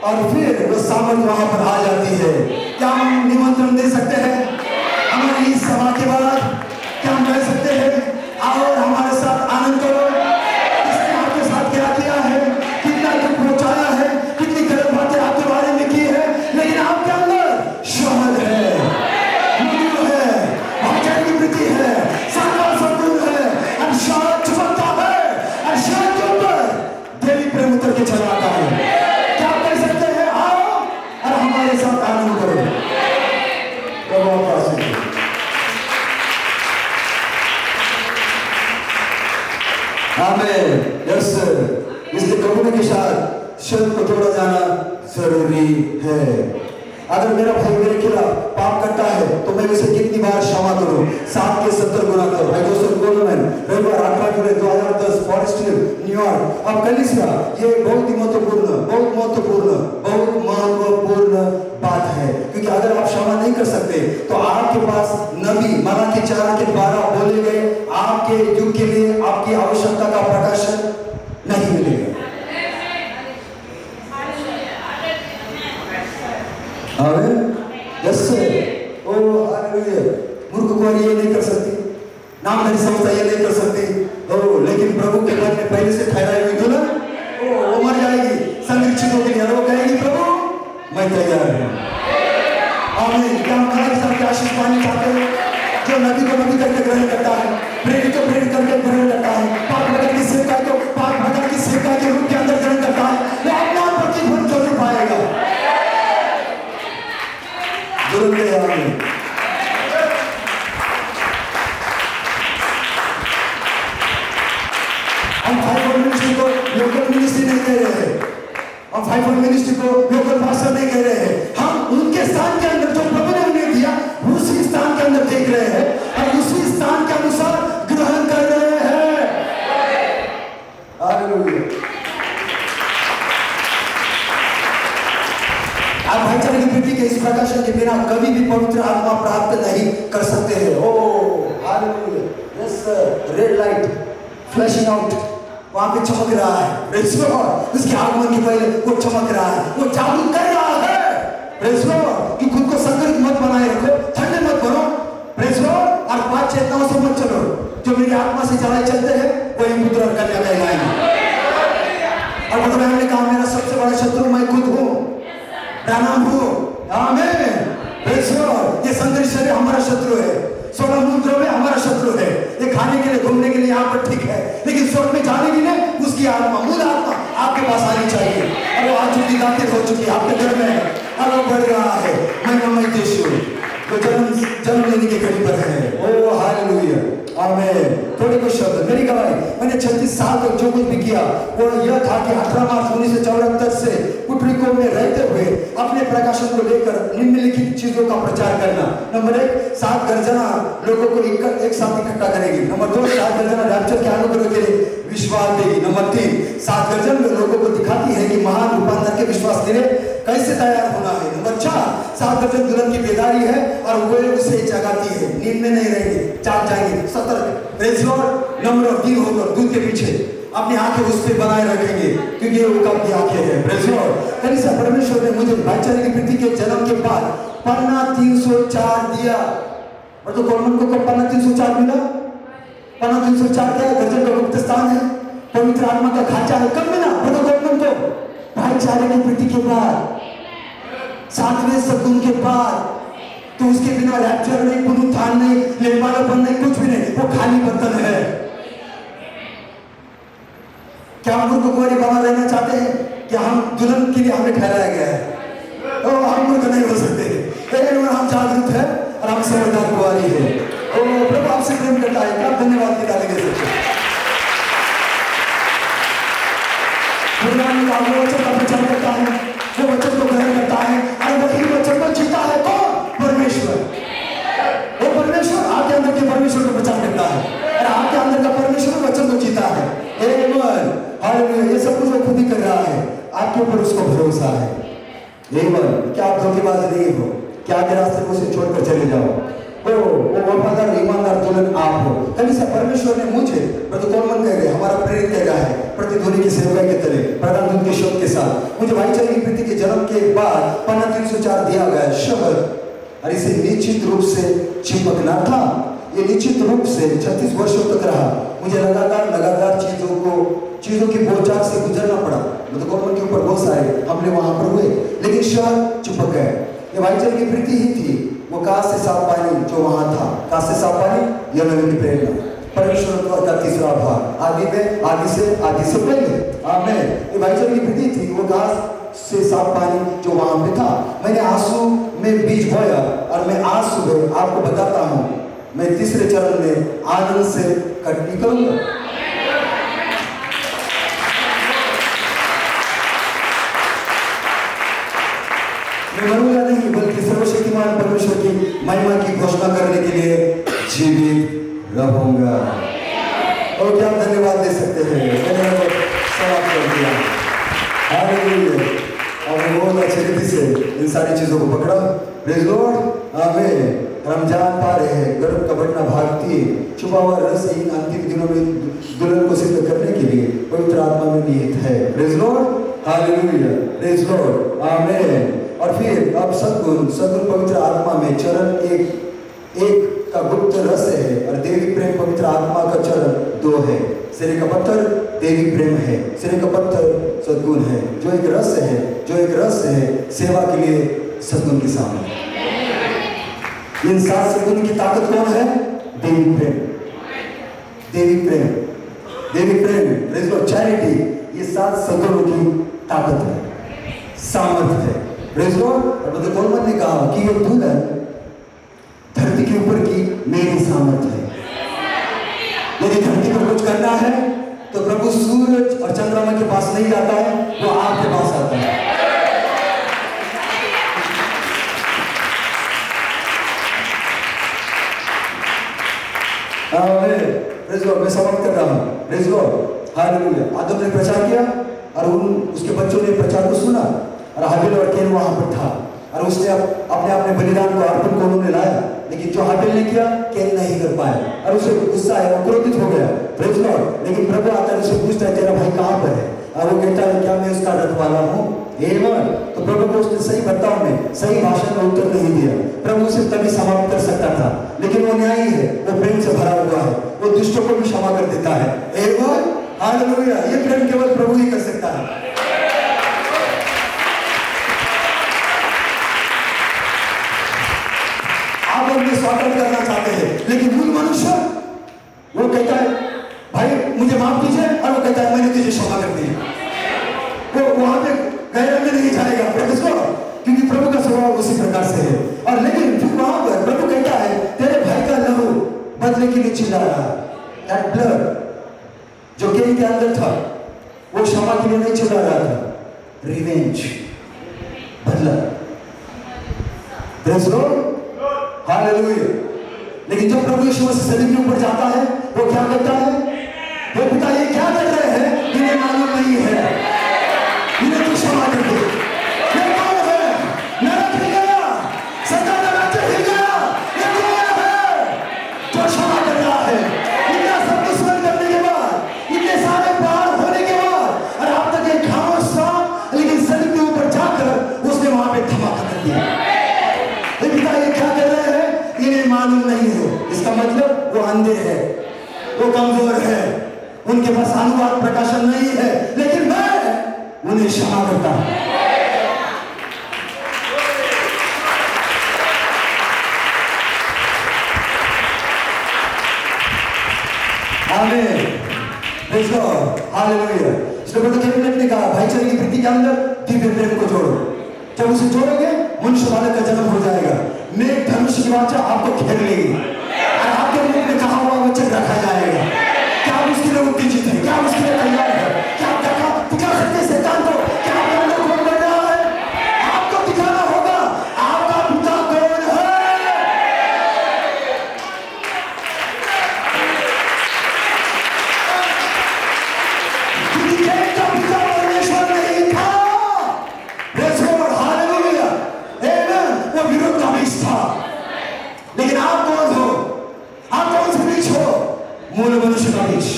और फिर वो सामर्थ वहां पर आ जाती है। क्या हम निमंत्रण दे सकते हैं हमारी इस सभा के बाद? क्या हम कह सकते हैं आओ और हमारे साथ आनंद करो? इसने आपके साथ क्या किया है, कितना दुख पहुंचाया है, कितनी गलत बातें आपके बारे में की है, लेकिन आपके अंदर शोहद है, मधु है, भाईचारे की वृत्ति है, साकार सद्गुण है, और शोहद चमकता है, और शोहद के ऊपर देवी प्रेम उतर के चला आता है। क्या आप कह सकते हैं आओ और हमारे साथ आनंद करो? आमीन, यस सर। इसलिए कबूल के साथ शर्त को तोड़ा जाना जरूरी है। अगर मेरा भाई मेरे खिलाफ पाप करता है तो मैं उसे कितनी बार क्षमा करूं? 7 के 70 गुना करो। भाई जोसेफ गोल्डमैन, रविवार 8 जुलाई 2010, फॉरेस्ट हिल, न्यूयॉर्क। अब कलीसिया, ये बहुत ही बहुत महत्वपूर्ण बात है, क्योंकि अगर आप क्षमा नहीं कर सकते तो आपके पास नबी मलाकी 4 के द्वारा बोले गए आपके युग के लिए आपकी आवश्यकता का प्रकाशन नहीं मिलेगा। आमीन। यस ओ हालेलुया। मूर्ख कुंवारी ये नहीं कर सकती, नाम मेरी संस्था ये नहीं कर सकती, ओ लेकिन प्रभु के मन में पहले से ठहराई हुई दुल्हन वो मर जाएगी, संरक्षितों के लिए वो कहेगी प्रभु मैं तैयार हूं। आमीन। क्या हम खाली सब के आशीष पानी चाहते हैं? जो नबी को नबी करके ग्रहण करता है, प्रेरित को प्रेरित करके ग्रहण करता है, पाक भगत की सेवका को पाक भगत की सेवका के रूप के अंदर ग्रहण करता है, वो अपना प्रतिफल जरूर पाएगा। जरूर आमीन। हम फाइव मिनिस्ट्री को लोकल मिनिस्ट्री नहीं कह रहे हैं, हम फाइव मिनिस्ट्री को लोकल पास्टर नहीं कह रहे हैं, हम उनके स्थान के अंदर जो प्रभु ने उन्हें दिया उसी स्थान के अंदर देख रहे हैं और उसी स्थान के अनुसार ग्रहण कर रहे हैं। हालेलुया। आप भाईचारे की वृद्धि के इस प्रकाशन के बिना कभी भी पवित्र आत्मा प्राप्त नहीं कर सकते हैं। Oh hallelujah. Yes red light flashing out वहां पे चमक रहा है, प्रेज़ लॉर्ड। उसके आगमन के पहले वो चमक रहा है, वो जागरूक कर रहा है, प्रेज़ लॉर्ड। कि खुद को संग्रहित मत बनाए रखो, ठंडे मत बनो, प्रेज़ लॉर्ड। और पांच चेतनाओं से मत चलो, जो मेरी आत्मा से चलाए चलते हैं वही पुत्र और कन्या कहलाएंगे। और मतलब हमने कहा मेरा सबसे बड़ा शत्रु मैं खुद हूं, नाम हूं। आमीन। Praise Lord. ये संग्रहित शरीर हमारा शत्रु है, 16 मुद्रों में हमारा शत्रु है। ये खाने के लिए घूमने के लिए यहाँ पर ठीक है, लेकिन स्वर्ग में जाने के लिए उसकी आत्मा मूल आत्मा आपके पास आनी चाहिए। और वो आ चुकी, दाखिल हो चुकी, आपके घर में और वो बढ़ रहा है। मैं यीशु जो जन्म लेने के घड़ी पर है। ओ हालेलुया। आमीन। थोड़े कुछ शब्द मेरी गवाही, मैंने 36 साल तक जो कुछ भी किया वो यह था कि 18 मार्च 1974 से पुर्टरिको में रहते हुए अपने प्रकाशन को लेकर निम्नलिखित चीजों का प्रचार करना। नंबर 1, 7 गर्जना लोगों को एक साथ इकट्ठा करेगी। नंबर 2, 7 गर्जना रैप्चर के अनुग्रह के लिए विश्वास देगी। नंबर 3, 7 गर्जन लोगों को दिखाती है कि महान रूपांतर के विश्वास के लिए कैसे तैयार होना है। नंबर 4, 7 गर्जन दुल्हन की बेदारी है और वो उसे जगाती है, नींद में नहीं रहेंगे, जाग जाएंगे, सतर्क। Praise Lord. नंबर 3 होकर दूध के पीछे अपनी आंखें उस पर बनाए रखेंगे, क्योंकि ये उनका की आंखें हैं। Praise Lord. कलीसिया परमेश्वर ने मुझे भाईचारे की वृद्धि के जन्म के बाद पन्ना 304 दिया। और तो कौन को पन्ना 304 मिला? पन्ना 304 क्या है? गर्जन का गुप्त स्थान है, पवित्र आत्मा का खाचा है। कब मिला? गवर्नमेंट को भाईचारे की वृद्धि के बाद, 7वें सद्गुण के बाद। तो उसके बिना रैप्चर नहीं, पुनरुत्थान नहीं, लेवालापन नहीं, कुछ भी नहीं, वो खाली बर्तन है। क्या हम मूर्ख कुंवारी बना रहना चाहते हैं? कि हम दुल्हन के लिए हमें ठहराया गया है, तो हम मूर्ख नहीं हो सकते, लेकिन हम जागरूक है और हम समझदार कुंवारी है। ओ प्रभु आपसे प्रेम करता है। क्या धन्यवाद निकालेंगे सबसे वचन का प्रचार करता है, वो वचन को ग्रहण करता है और वही वचन को जीता है। कौन? परमेश्वर। वो परमेश्वर आपके अंदर के परमेश्वर को प्रचार करता है और आपके अंदर का परमेश्वर वचन को जीता है। हालेलुया। ये सब कुछ वो खुद ही कर रहा है, आपके ऊपर उसको भरोसा है। क्या आप धोखेबाज नहीं हो? क्या आगे रास्ते को उसे छोड़कर चले जाओ? वो वफादार ईमानदार दुल्हन आप हो। कलीसिया परमेश्वर ने मुझे प्रतिकोलमन कह रहे, हमारा प्रेरित कह रहा है, प्रतिध्वनि की सेवा के तले प्रधान दूत के शब्द के साथ मुझे भाईचारे की वृद्धि के जन्म के बाद पन्ना 304 दिया गया शब्द, और इसे निश्चित रूप से चिपकना था। ये निश्चित रूप से 36 वर्षों तक रहा। मुझे लगातार चीजों की बोझार से गुजरना पड़ा। मतलब गवर्नमेंट के ऊपर बहुत सारे हमले वहां पर हुए, लेकिन शहर चिपक गए। ये भाईचारे की वृद्धि ही थी, वो काश से साफ पानी जो वहां था, काश से साफ पानी, यह नवी की प्रेरणा, परमेश्वर का तीसरा भाग, आदि से पहले। आमीन। ये भाईचारे की वृद्धि थी, वो काश से साफ पानी जो वहां पे था। मैंने आंसू में बीज बोया और मैं आज सुबह आपको बताता हूं, मैं तीसरे चरण में आनंद से कट निकलूंगा। मैं मरूंगा नहीं, बल्कि घोषणा करने के लिए जीवित रहूंगा। और क्या धन्यवाद दे सकते हैं, मैंने समाप्त कर दिया। हालेलुया। और बहुत अच्छे रीति से इन सारी चीजों को पकड़ा। प्रेज़ लॉर्ड, आमीन। हम जान पा रहे हैं गर्भ का बढ़ना भारतीय छुपा हुआ रस इन अंतिम दिनों में दुल्हन को सिद्ध करने के लिए पवित्र आत्मा में निहित है। Praise Lord, hallelujah. Praise Lord, आमीन। और फिर अब सद्गुण पवित्र आत्मा में चरण एक का गुप्त रस है और देवी प्रेम पवित्र आत्मा का चरण 2 है। सिरे का पत्थर देवी प्रेम है, सिरे का पत्थर सद्गुण है, जो एक रस है सेवा के लिए सद्गुण की सामने। इन 7 सद्गुण की ताकत कौन है? देवी प्रेम, प्रेज़ लॉर्ड, चैरिटी। ये 7 सद्गुणों की ताकत है, सामर्थ्य है। Praise Lord. और ब्रदर कोलमन ने कहा कि ये दुल्हन धरती के ऊपर की मेरी सामर्थ्य है। यदि धरती पर कुछ करना है तो प्रभु सूरज और चंद्रमा के पास नहीं जाता है, वो आपके पास आता है। प्रेज़ लॉर्ड, मैं समाप्त कर रहा हूँ। Praise Lord, hallelujah. आदम ने प्रचार किया और उसके बच्चों ने प्रचार को सुना और हाबिल और कैन वहां पर था और उसने अपने बलिदान को अर्पण को उन्होंने लाया, लेकिन जो हाबिल ने किया कैन नहीं कर पाया और उसे गुस्सा आया, क्रोधित हो गया। Praise Lord. लेकिन प्रभु आता है, उसे पूछता है तेरा भाई कहाँ पर है? और वो कहता है क्या मैं उसका रखवाला हूँ? तो प्रभु को उसने सही बर्ताव में, सही भाषा में उत्तर नहीं दिया। प्रभु उसे तभी समाप्त कर सकता था, लेकिन वो न्यायी है, वो प्रेम से भरा हुआ है, वो दुष्टों को भी क्षमा कर देता है। हालेलुया। ये प्रेम केवल प्रभु ही कर सकता है। आप अपने स्वागत करना चाहते हैं, लेकिन मूल मनुष्य वो कहता है भाई मुझे माफ कीजिए, और वो कहता है मैंने तुझे क्षमा कर दी। वो वहां पे गहरे में नहीं जाएगा, क्योंकि प्रभु का स्वभाव उसी प्रकार से है। और लेकिन फिर वहां पर प्रभु कहता है तेरे भाई का लहू बदले के लिए चिल्ला रहा है। दैट ब्लड जो कैन के अंदर था वो क्षमा के लिए नहीं चिल्ला रहा था, रिवेंज, बदला। Praise Lord, hallelujah. लेकिन जब प्रभु यीशु मसीह सलीब के ऊपर जाता है, वो क्या करता है? वो पिता ये क्या कर रहे हैं? इन्हें मालूम नहीं है, इन्हें तो क्षमा कर दो। ये कौन है? नरक हिल गया, सैतान का राज्य हिल गया। ये कौन है जो क्षमा कर रहा है? इतना सब कुछ स्वयं करने के बाद, इतने सारे पार होने के बाद, और आप तक एक खामोश था, लेकिन सलीब के ऊपर जाकर उसने वहां पे धमाका कर दिया। पिता ये क्या कर रहे हैं? इन्हें मालूम नहीं है। इसका मतलब वो अंधे हैं, वो कमजोर है, उनके पास अनुवाद प्रकाशन नहीं है, लेकिन मैं उन्हें क्षमा करता हूं। आमीन। Praise Lord, hallelujah. इसलिए ब्रदर केविन ने कहा भाईचारे की वृत्ति के अंदर दिव्य प्रेम को जोड़ो। जब उसे जोड़ोगे मनुष्य बालक का जन्म हो जाएगा। मेघ धनुष की वाचा आपको घेर लेगी और आपके मुख में कहा हुआ वचन रखा जाएगा। क्या आप उसके लिए उत्तेजित है? क्या आप उसके लिए तैयार है? क्या आप दिखा सकते हैं शैतान को? क्या आप लोगों को कौन बन रहा है? आपको दिखाना होगा आपका पिता कौन है। क्योंकि का पिता परमेश्वर नहीं था। वो विरोधाभास था, लेकिन आप कौन हो? आप कौन से बीच हो? मूल मनुष्य का बीच,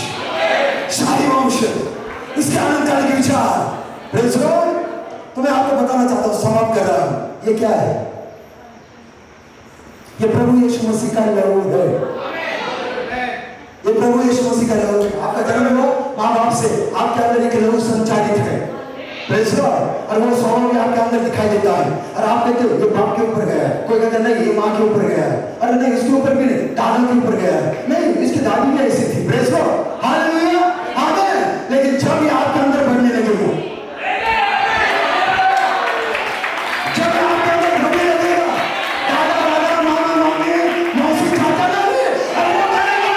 शाही वंश, इसके आनंद काल के विचार। Praise Lord. तो मैं आपको बताना चाहता हूं, समाप्त कर रहा हूं। ये क्या है? ये प्रभु यीशु मसीह का लहू है। ये प्रभु यीशु मसीह का लहू। आपका जन्म हुआ माँ बाप से, आपके अंदर एक लहू संचालित है। Praise Lord. और वो स्वभाव में आपके अंदर दिखाई देता है, और आप कहते हो ये बाप के ऊपर गया है, कोई कहता नहीं ये माँ के ऊपर गया है, अरे नहीं इसके ऊपर भी नहीं, दादा के ऊपर गया है, नहीं इसकी दादी भी ऐसी थी। प्रेज़ लॉर्ड, हालेलुया, आमीन। लेकिन जब ये आपके अंदर बढ़ने लगेगा, जब आपके अंदर बढ़ने लगेगा, दादा दादा मामा मामी मौसी चाचा नहीं, अरे वो करेंगे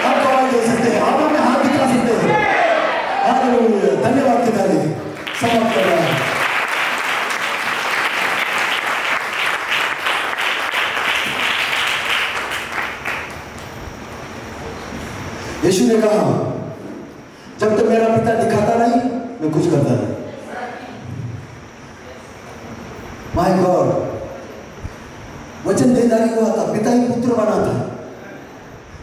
आप गवाही दे सकते हैं, आप अपने हाथ दिखा सकते हैं। हालेलुया, धन्यवाद के ताली समाप्त कर रहा है। यीशु ने कहा, जब तक मेरा पिता दिखाता नहीं मैं कुछ करता नहीं। माय गॉड, वचन देदारी हुआ था, पिता ही पुत्र बना था,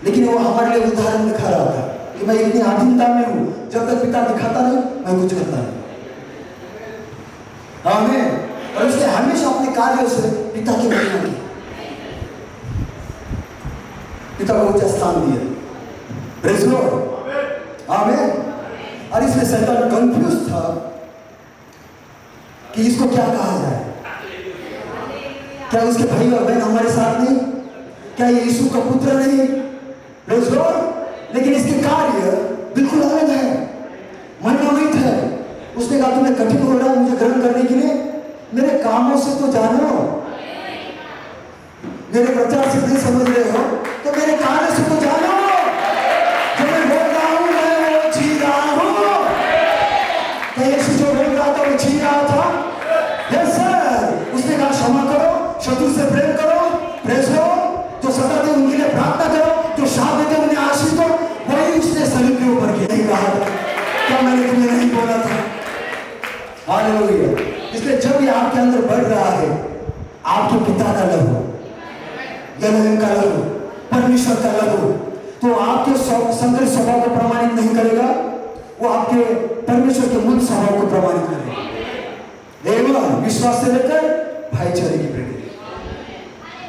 लेकिन वो हमारे लिए उदाहरण दिखा रहा था कि मैं इतनी आधीनता में हूं, जब तक पिता दिखाता नहीं मैं कुछ करता नहीं। आमीन। और उसने हमेशा अपने कार्यों से पिता की महिमा की, पिता को उच्च स्थान दिया। प्रेज़ लॉर्ड, आमीन। और इसमें शैतान कंफ्यूज था कि इसको क्या कहा जाए। क्या उसके भाई और बहन हमारे साथ नहीं? क्या ये यीशु का पुत्र नहीं? Praise Lord. लेकिन इसके कार्य बिल्कुल अलग है, महिमान्वित है। उसने कहा तुम्हें कठिन हो रहा है मुझे ग्रहण करने के लिए, मेरे कामों से तो जानो, मेरे प्रचार से नहीं समझ रहे हो तो मेरे कार्य से तो जानो। जो मैं बोल रहा हूं मैं वो जी रहा हूं। क्या यीशु जो बोल रहा था वो जी रहा था? Yes sir. उसने कहा क्षमा करो, शत्रु से प्रेम करो, प्रेज़ लॉर्ड। जो सताते उनके लिए प्रार्थना करो, जो शाप देते उन्हें आशीष दो। वही उसने सलीब के ऊपर किया। नहीं कहा क्या मैंने तुम्हें नहीं बोला था? हालेलुया। इसलिए जब ये आपके अंदर बढ़ रहा है, आपके पिता का लहू, यहोवा का लहू, परमेश्वर का लहू, तो आपके संकट स्वभाव को प्रमाणित नहीं करेगा, वो आपके परमेश्वर के मूल स्वभाव को प्रमाणित करेगा। एवं विश्वास से लेकर भाईचारे की प्रीति,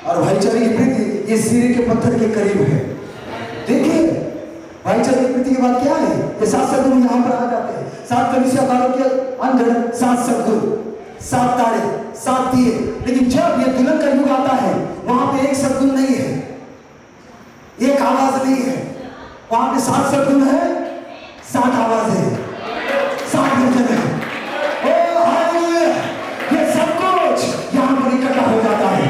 और भाईचारे की प्रीति ये सिरे के पत्थर के करीब है। देखिए भाईचारे की प्रीति की बात क्या है? ये 7 सद्गुण यहाँ पर आ जाते हैं। 7 कलीसिया वालों के अंदर 7 सद्गुण, 7 तारे, 7 दिए। लेकिन जब ये दुल्हन का युग आता है, वहां पे एक सद्गुण नहीं है, एक आवाज नहीं है, वहां पे 7 सद्गुण है, 7 आवाज है, 7 वचन है। ओ हालेलुया। ये सब कुछ यहाँ पर इकट्ठा हो जाता है।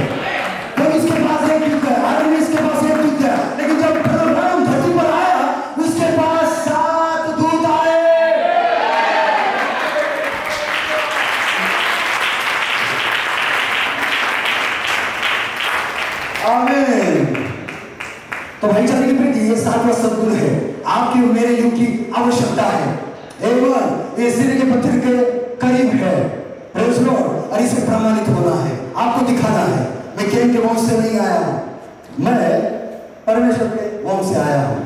तो इसके पास एक दूत है, आदमी इसके पास एक दूत है, लेकिन जब ब्रह्म धरती पर आया उसके पास 7 दूत आए। आमीन। तो भाईचारे की प्रीति ये 7वां सद्गुण है। आपके मेरे युग की आवश्यकता है। एवं ये सिरे के पत्थर के करीब है। Praise Lord. और इसे प्रमाणित होना है, आपको दिखाना है। मैं कैन के वंश से नहीं आया हूं, मैं परमेश्वर के वंश से आया हूं।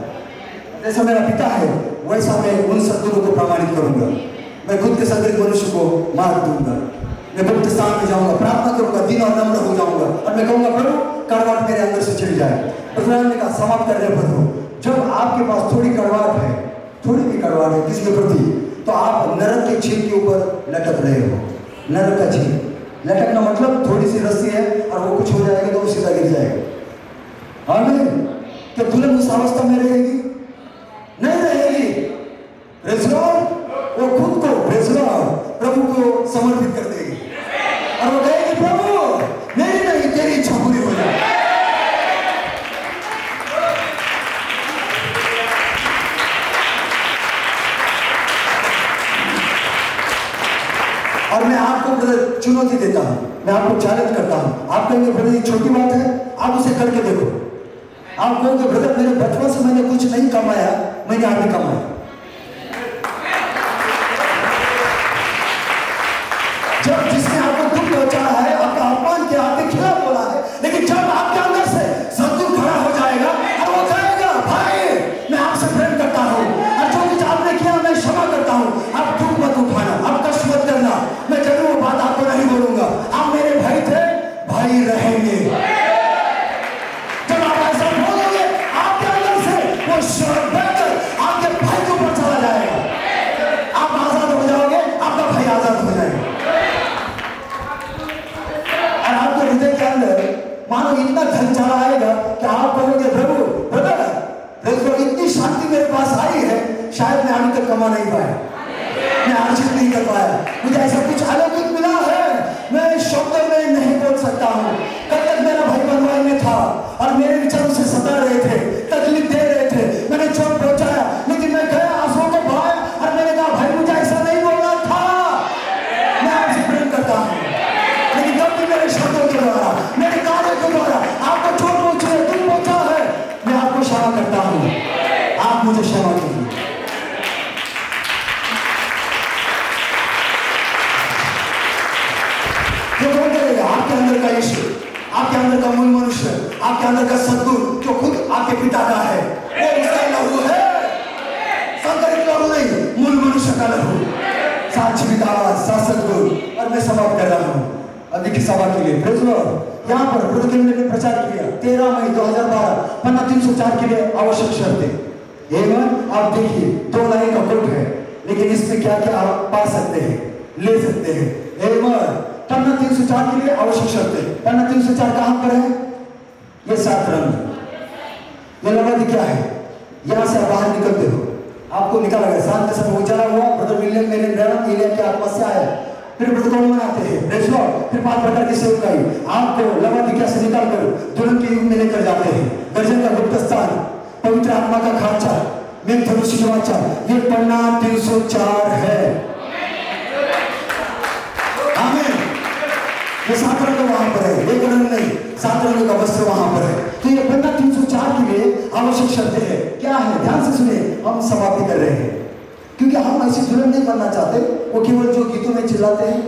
जैसा मेरा पिता है वैसा मैं उन सद्गुणों को प्रमाणित करूंगा। मैं खुद के संग्रहित मनुष्य को मार दूंगा। मैं पवित्र स्थान में जाऊंगा, प्रार्थना करूंगा, दीन और नम्र हो जाऊंगा, और मैं कहूंगा प्रभु कड़वाहट मेरे अंदर से चली जाए। प्रभु ने कहा समाप्त करने पर हो। जब आपके पास थोड़ी कड़वाहट है, थोड़ी भी कड़वाहट है किसी के प्रति, तो आप नरक के झील के ऊपर लटक रहे हो। नरक का झील लटकना मतलब थोड़ी सी रस्सी है और वो कुछ हो जाएगा तो वो सीधा गिर जाएगा। आमीन। क्या दुल्हन उस अवस्था में रहेगी? नहीं रहेगी। Praise Lord. वो खुद को प्रेज़ लॉर्ड प्रभु को समर्पित कर देगी और वो कहेगी प्रभु मेरी नहीं तेरी इच्छा पूरी हो जाए। और मैं आपको ब्रदर चुनौती देता हूं, मैं आपको चैलेंज करता हूं। आप कहेंगे ब्रदर ये छोटी बात है, आप उसे करके देखो। आप कहोगे ब्रदर मेरे बचपन से मैंने कुछ नहीं कमाया, मैंने आगे कमाया। जब जिसने आपको दुख पहुंचाया है, आपका अपमान किया, आपके खिलाफ बोला है, लेकिन जब आपके अंदर से सद्गुण खड़ा हो जाएगा और वो कहेगा भाई मैं आपसे प्रेम करता हूं और जो कुछ आपने किया मैं क्षमा करता हूं, आप दुख मत उठाना, आप कष्ट मत करना, मैं जरूर वो बात आपको नहीं बोलूंगा, आप मेरे भाई थे, भाई रहेंगे। जब आप ऐसा बोलोगे आपके अंदर से वो शर्बत आपके भाई के ऊपर चला जाएगा, आप आजाद हो जाओगे, आपका भाई आजाद हो जाएगा। और आपके हृदय के अंदर मानो इतना धन चला आएगा कि आप कहोगे प्रभु ब्रदर इतनी शांति मेरे पास आई है, शायद मैं अभी तक कमा नहीं पाया, मैं अर्जित नहीं कर पाया, मुझे ऐसा कुछ अलौकिक मिला है मैं शब्दों में नहीं बोल सकता हूँ। कब तक मेरा भाई बनवाई में था और मेरे विचार क्षमा करता हूँ, आप मुझे क्षमा कीजिए। जो कौन करेगा? आपके अंदर का यीशु, आपके अंदर का मूल मनुष्य, आपके अंदर का सद्गुण जो खुद आपके पिता का है, वो उसका लहू है, संकरित लहू नहीं, मूल मनुष्य का लहू, साक्षी पिता, शासक गुण। और मैं समाप्त कर रहा हूँ अधिक सभा के लिए। Praise Lord. यहाँ पर ब्रदर किम ने प्रचार किया 13 मई 2012 पन्ना 304 के लिए आवश्यक शर्तें। एवं आप देखिए 2 लाइन का कोट है, लेकिन इसमें क्या क्या आप पा सकते हैं, ले सकते हैं। एवं पन्ना 304 के लिए आवश्यक शर्तें। पन्ना 304 कहां पर है? ये 7 रंग। ये लगा क्या है? यहां से आप बाहर निकलते हो, आपको निकाला गया शांत समय उजाला हुआ। ब्रदर विलियम मेरे ब्रैनम एलिया की आत्मा से आया, फिर ब्रदर कौन मनाते हैं? Praise Lord. फिर 5 प्रकार की सेवकाई आपको लवादिकिया से निकालकर दुल्हन के युग में लेकर जाते हैं। गर्जन का गुप्त स्थान, पवित्र आत्मा का खांचा, मेघ धनुष की वाचा, ये पन्ना 304 है। आमीन। ये 7 रंग वहां पर है, एक रंग नहीं, 7 रंग का वस्त्र वहां पर है। तो ये पन्ना 304 के लिए आवश्यक शर्तें है। क्या है? ध्यान से सुनिए, हम समाप्ति कर रहे हैं, क्योंकि हम ऐसी दुल्हन नहीं बनना चाहते वो केवल जो गीतों में चिल्लाते हैं।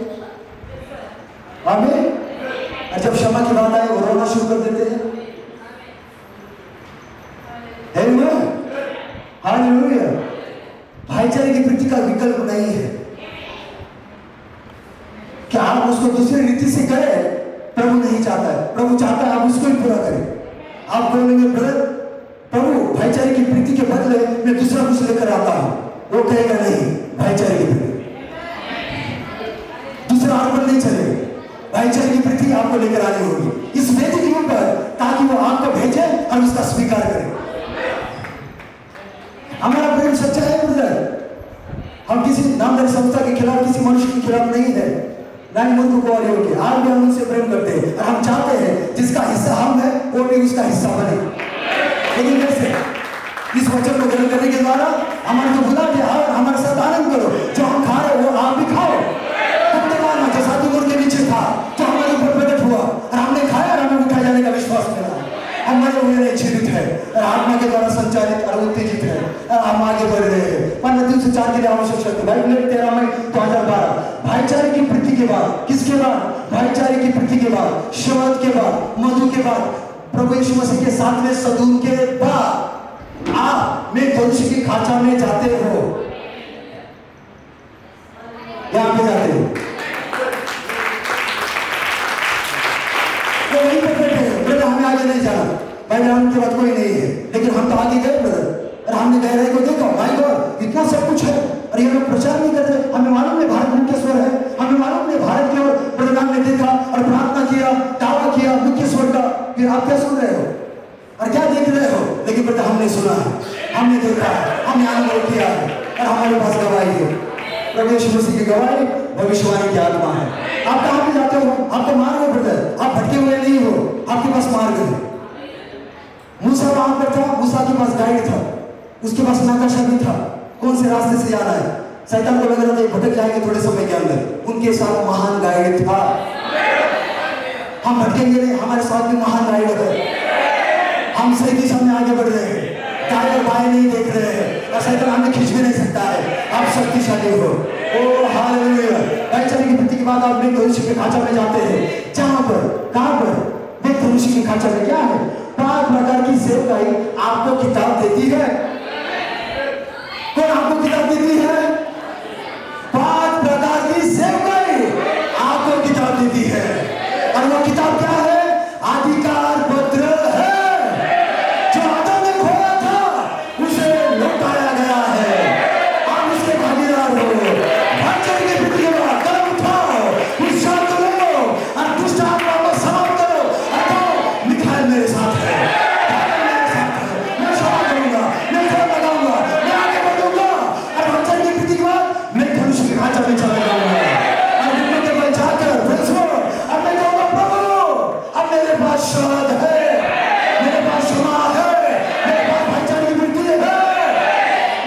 आमीन। और जब क्षमा की बात आए वो रोना शुरू कर देते हैं। आमीन, हालेलुया। भाईचारे की वृत्ति का विकल्प नहीं है। क्या आप उसको दूसरी रीति से करें? प्रभु नहीं चाहता है, प्रभु चाहता है आप उसको ही पूरा करें। आप बोलेंगे ब्रदर प्रभु भाईचारे की प्रीति के बदले मैं दूसरा कुछ लेकर आता हूं, वो कहेगा नहीं, भाईचारे की प्रीति, दूसरा अर्पण नहीं चलेगा, भाईचारे की प्रीति आपको लेकर आनी होगी इस वेदी के ऊपर, ताकि वो आपको भेजे और उसका स्वीकार करे। हमारा प्रेम सच्चा है ब्रदर। हम किसी नामदारी संस्था के खिलाफ, किसी मनुष्य के खिलाफ नहीं है, ना ही मूर्ख को और योग्य। आज भी हम उनसे प्रेम करते हैं और हम चाहते हैं जिसका हिस्सा हम है वो भी उसका हिस्सा बने। लेकिन कैसे? इस वचन को ग्रहण करने के द्वारा हमारे को भुला दिया और हमारे साथ आनंद करो। जो हम खा रहे वो आप भी खाओ। जो साधु गुण के नीचे था, जो हमारे ऊपर प्रकट हुआ और हमने खाया और हमें उठाए जाने का विश्वास मिला। हम मरे हुए नहीं, जीवित है और आत्मा के द्वारा संचालित और उत्तेजित है और हम आगे बढ़ रहे हैं। 15 दिन से 4 के लिए आवश्यक शक्ति। बाइबल 13 मई 2012 भाईचारे की प्रीति के बाद, किसके बाद? भाईचारे की प्रीति के बाद, शब्द के बाद, मधु के बाद, प्रभु यीशु मसीह के 7वें सदून के बाद आप में धनुष की खाचा में जाते हो। यहां पे जाते हो तो वहीं पर बैठे हैं। ब्रदर हमें आगे नहीं जाना, भाई राम के बाद कोई नहीं है, लेकिन हम तो आगे गए ब्रदर। और हमने गहराई को देखा, भाई गॉड इतना सब कुछ है और ये लोग प्रचार नहीं करते। हमें मालूम नहीं भारत मुख्य स्वर है, हमें मालूम नहीं भारत की ओर ब्रदर ने देखा और प्रार्थना किया, दावा किया मुख्य स्वर का। फिर आप क्या सुन रहे हो और क्या देख रहे हो? लेकिन ब्रदर हमने सुना है, हमने देखा है, हमने अनुभव किया है और हमारे पास गवाही है। प्रभु यीशु मसीह की गवाही भविष्यवाणी की आत्मा है। आप कहां पे जाते हो? आपको मार्ग है ब्रदर, आप भटके हुए नहीं हो, आपके पास मार्ग है। मूसा वहां पर था, मूसा के पास गाइड था, उसके पास नक्शा भी था कौन से रास्ते से जाना है। शैतान को लग रहा था भटक जाएंगे थोड़े समय के अंदर, उनके साथ महान गाइड था। हम भटकेंगे नहीं, हमारे साथ भी महान गाइड है। हम सही दिशा में आगे बढ़ रहे हैं, दाएं और बाएं नहीं देख रहे हैं और शैतान हमें खींच भी नहीं सकता है। आप शक्तिशाली हो। ओ हालेलुया। भाईचारे की प्रीति के बाद आप मेघ धनुष के खाचा में जाते हैं, जहां पर, कहां पर? मेघ धनुष के खाचा में क्या है? 5 प्रकार की सेवकाई आपको किताब देती है। कौन आपको किताब देती है? 5 प्रकार की सेवकाई आपको किताब देती है। और वो किताब क्या है? अधिकार पत्र है। जो आदम ने खोया था उसे लौटाया गया है, आप उसके भागीदार हो। भाईचारे की प्रीति के बाद कदम उठाओ, उत्साह करो और दुष्ट आत्मा को समाप्त करो। और मिखाइल मेरे साथ है, मेरे साथ है, मैं क्षमा करूंगा, मैं जोर लगाऊंगा, मैं आगे बढ़ूंगा। और भाईचारे की प्रीति के बाद मैं धनुष के खाचा में चला जाऊंगा और घुटनों के बल जाकर अब मैं कहूंगा प्रभु अब मेरे पास शब्द है, मेरे पास क्षमा है, मेरे पास भाईचारे की वृत्ति है।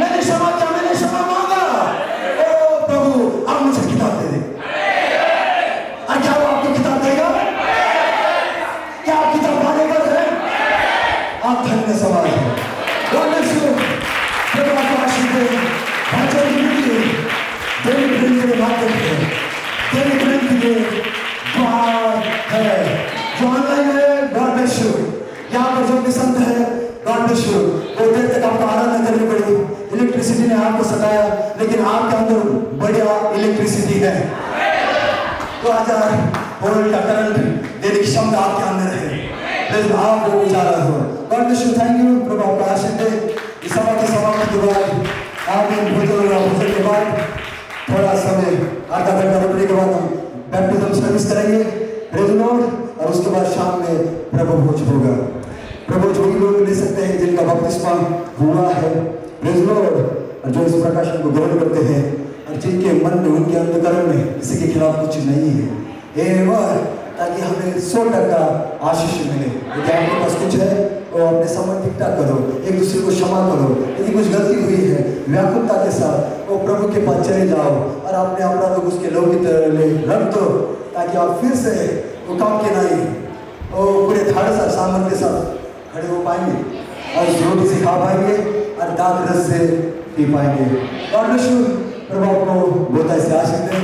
मैंने क्षमा किया, मैंने क्षमा मांगा। ओ प्रभु अब मुझे किताब दे दे। और क्या वो आपको किताब देगा? क्या आप किताब पाने पर है? आप धन्य सवाल है। God bless you. प्रभु आपको आशीष दे। भाषा की मिट्टी, तेरी प्रेम के लिए बात करते हैं। तेरी प्रेम के लिए बात है। जो ऑनलाइन है, God bless you. यहाँ पर जो भी संत है, God bless you. बहुत देर तक आपको आराधना करनी पड़ी। इलेक्ट्रिसिटी ने आपको सताया, लेकिन आपके अंदर बढ़िया इलेक्ट्रिसिटी है। 2000 वोल्ट का करंट देने की क्षमता आपके अंदर है। आप वो उजाला हो। God bless you. Thank you. प्रभु आपका आशीष दे। इस सभा के समाप्ति के बाद आपने भोजन के बाद थोड़ा समय आधा घंटा रुकने के बाद हम बैप्टिज्म सर्विस करेंगे, प्रेज़ द लॉर्ड। और उसके बाद शाम में प्रभु भोज होगा। प्रभु जो भी लोग ले सकते हैं जिनका बपतिस्मा हुआ है, प्रेज़ द लॉर्ड, और जो इस प्रकाशन को ग्रहण करते हैं और जिनके मन में उनके अंतःकरण में किसी के खिलाफ कुछ नहीं है, ताकि हमें 100% आशीष मिले। यदि आपके पास कुछ है तो अपने संबंध इकट्ठा करो, एक दूसरे को क्षमा करो। यदि कुछ गलती हुई है, व्याकुलता के साथ वो प्रभु के पास चले जाओ और अपने अपराधों को उसके लहू की तरह ले रख दो, ताकि आप फिर से वो काम के नहीं और पूरे धाड़ से सामर्थ्य के साथ खड़े हो पाएंगे और इस रोटी से खा पाएंगे और दांत रस से पी पाएंगे। प्रभु आपको बहुत ऐसे आशीष दे।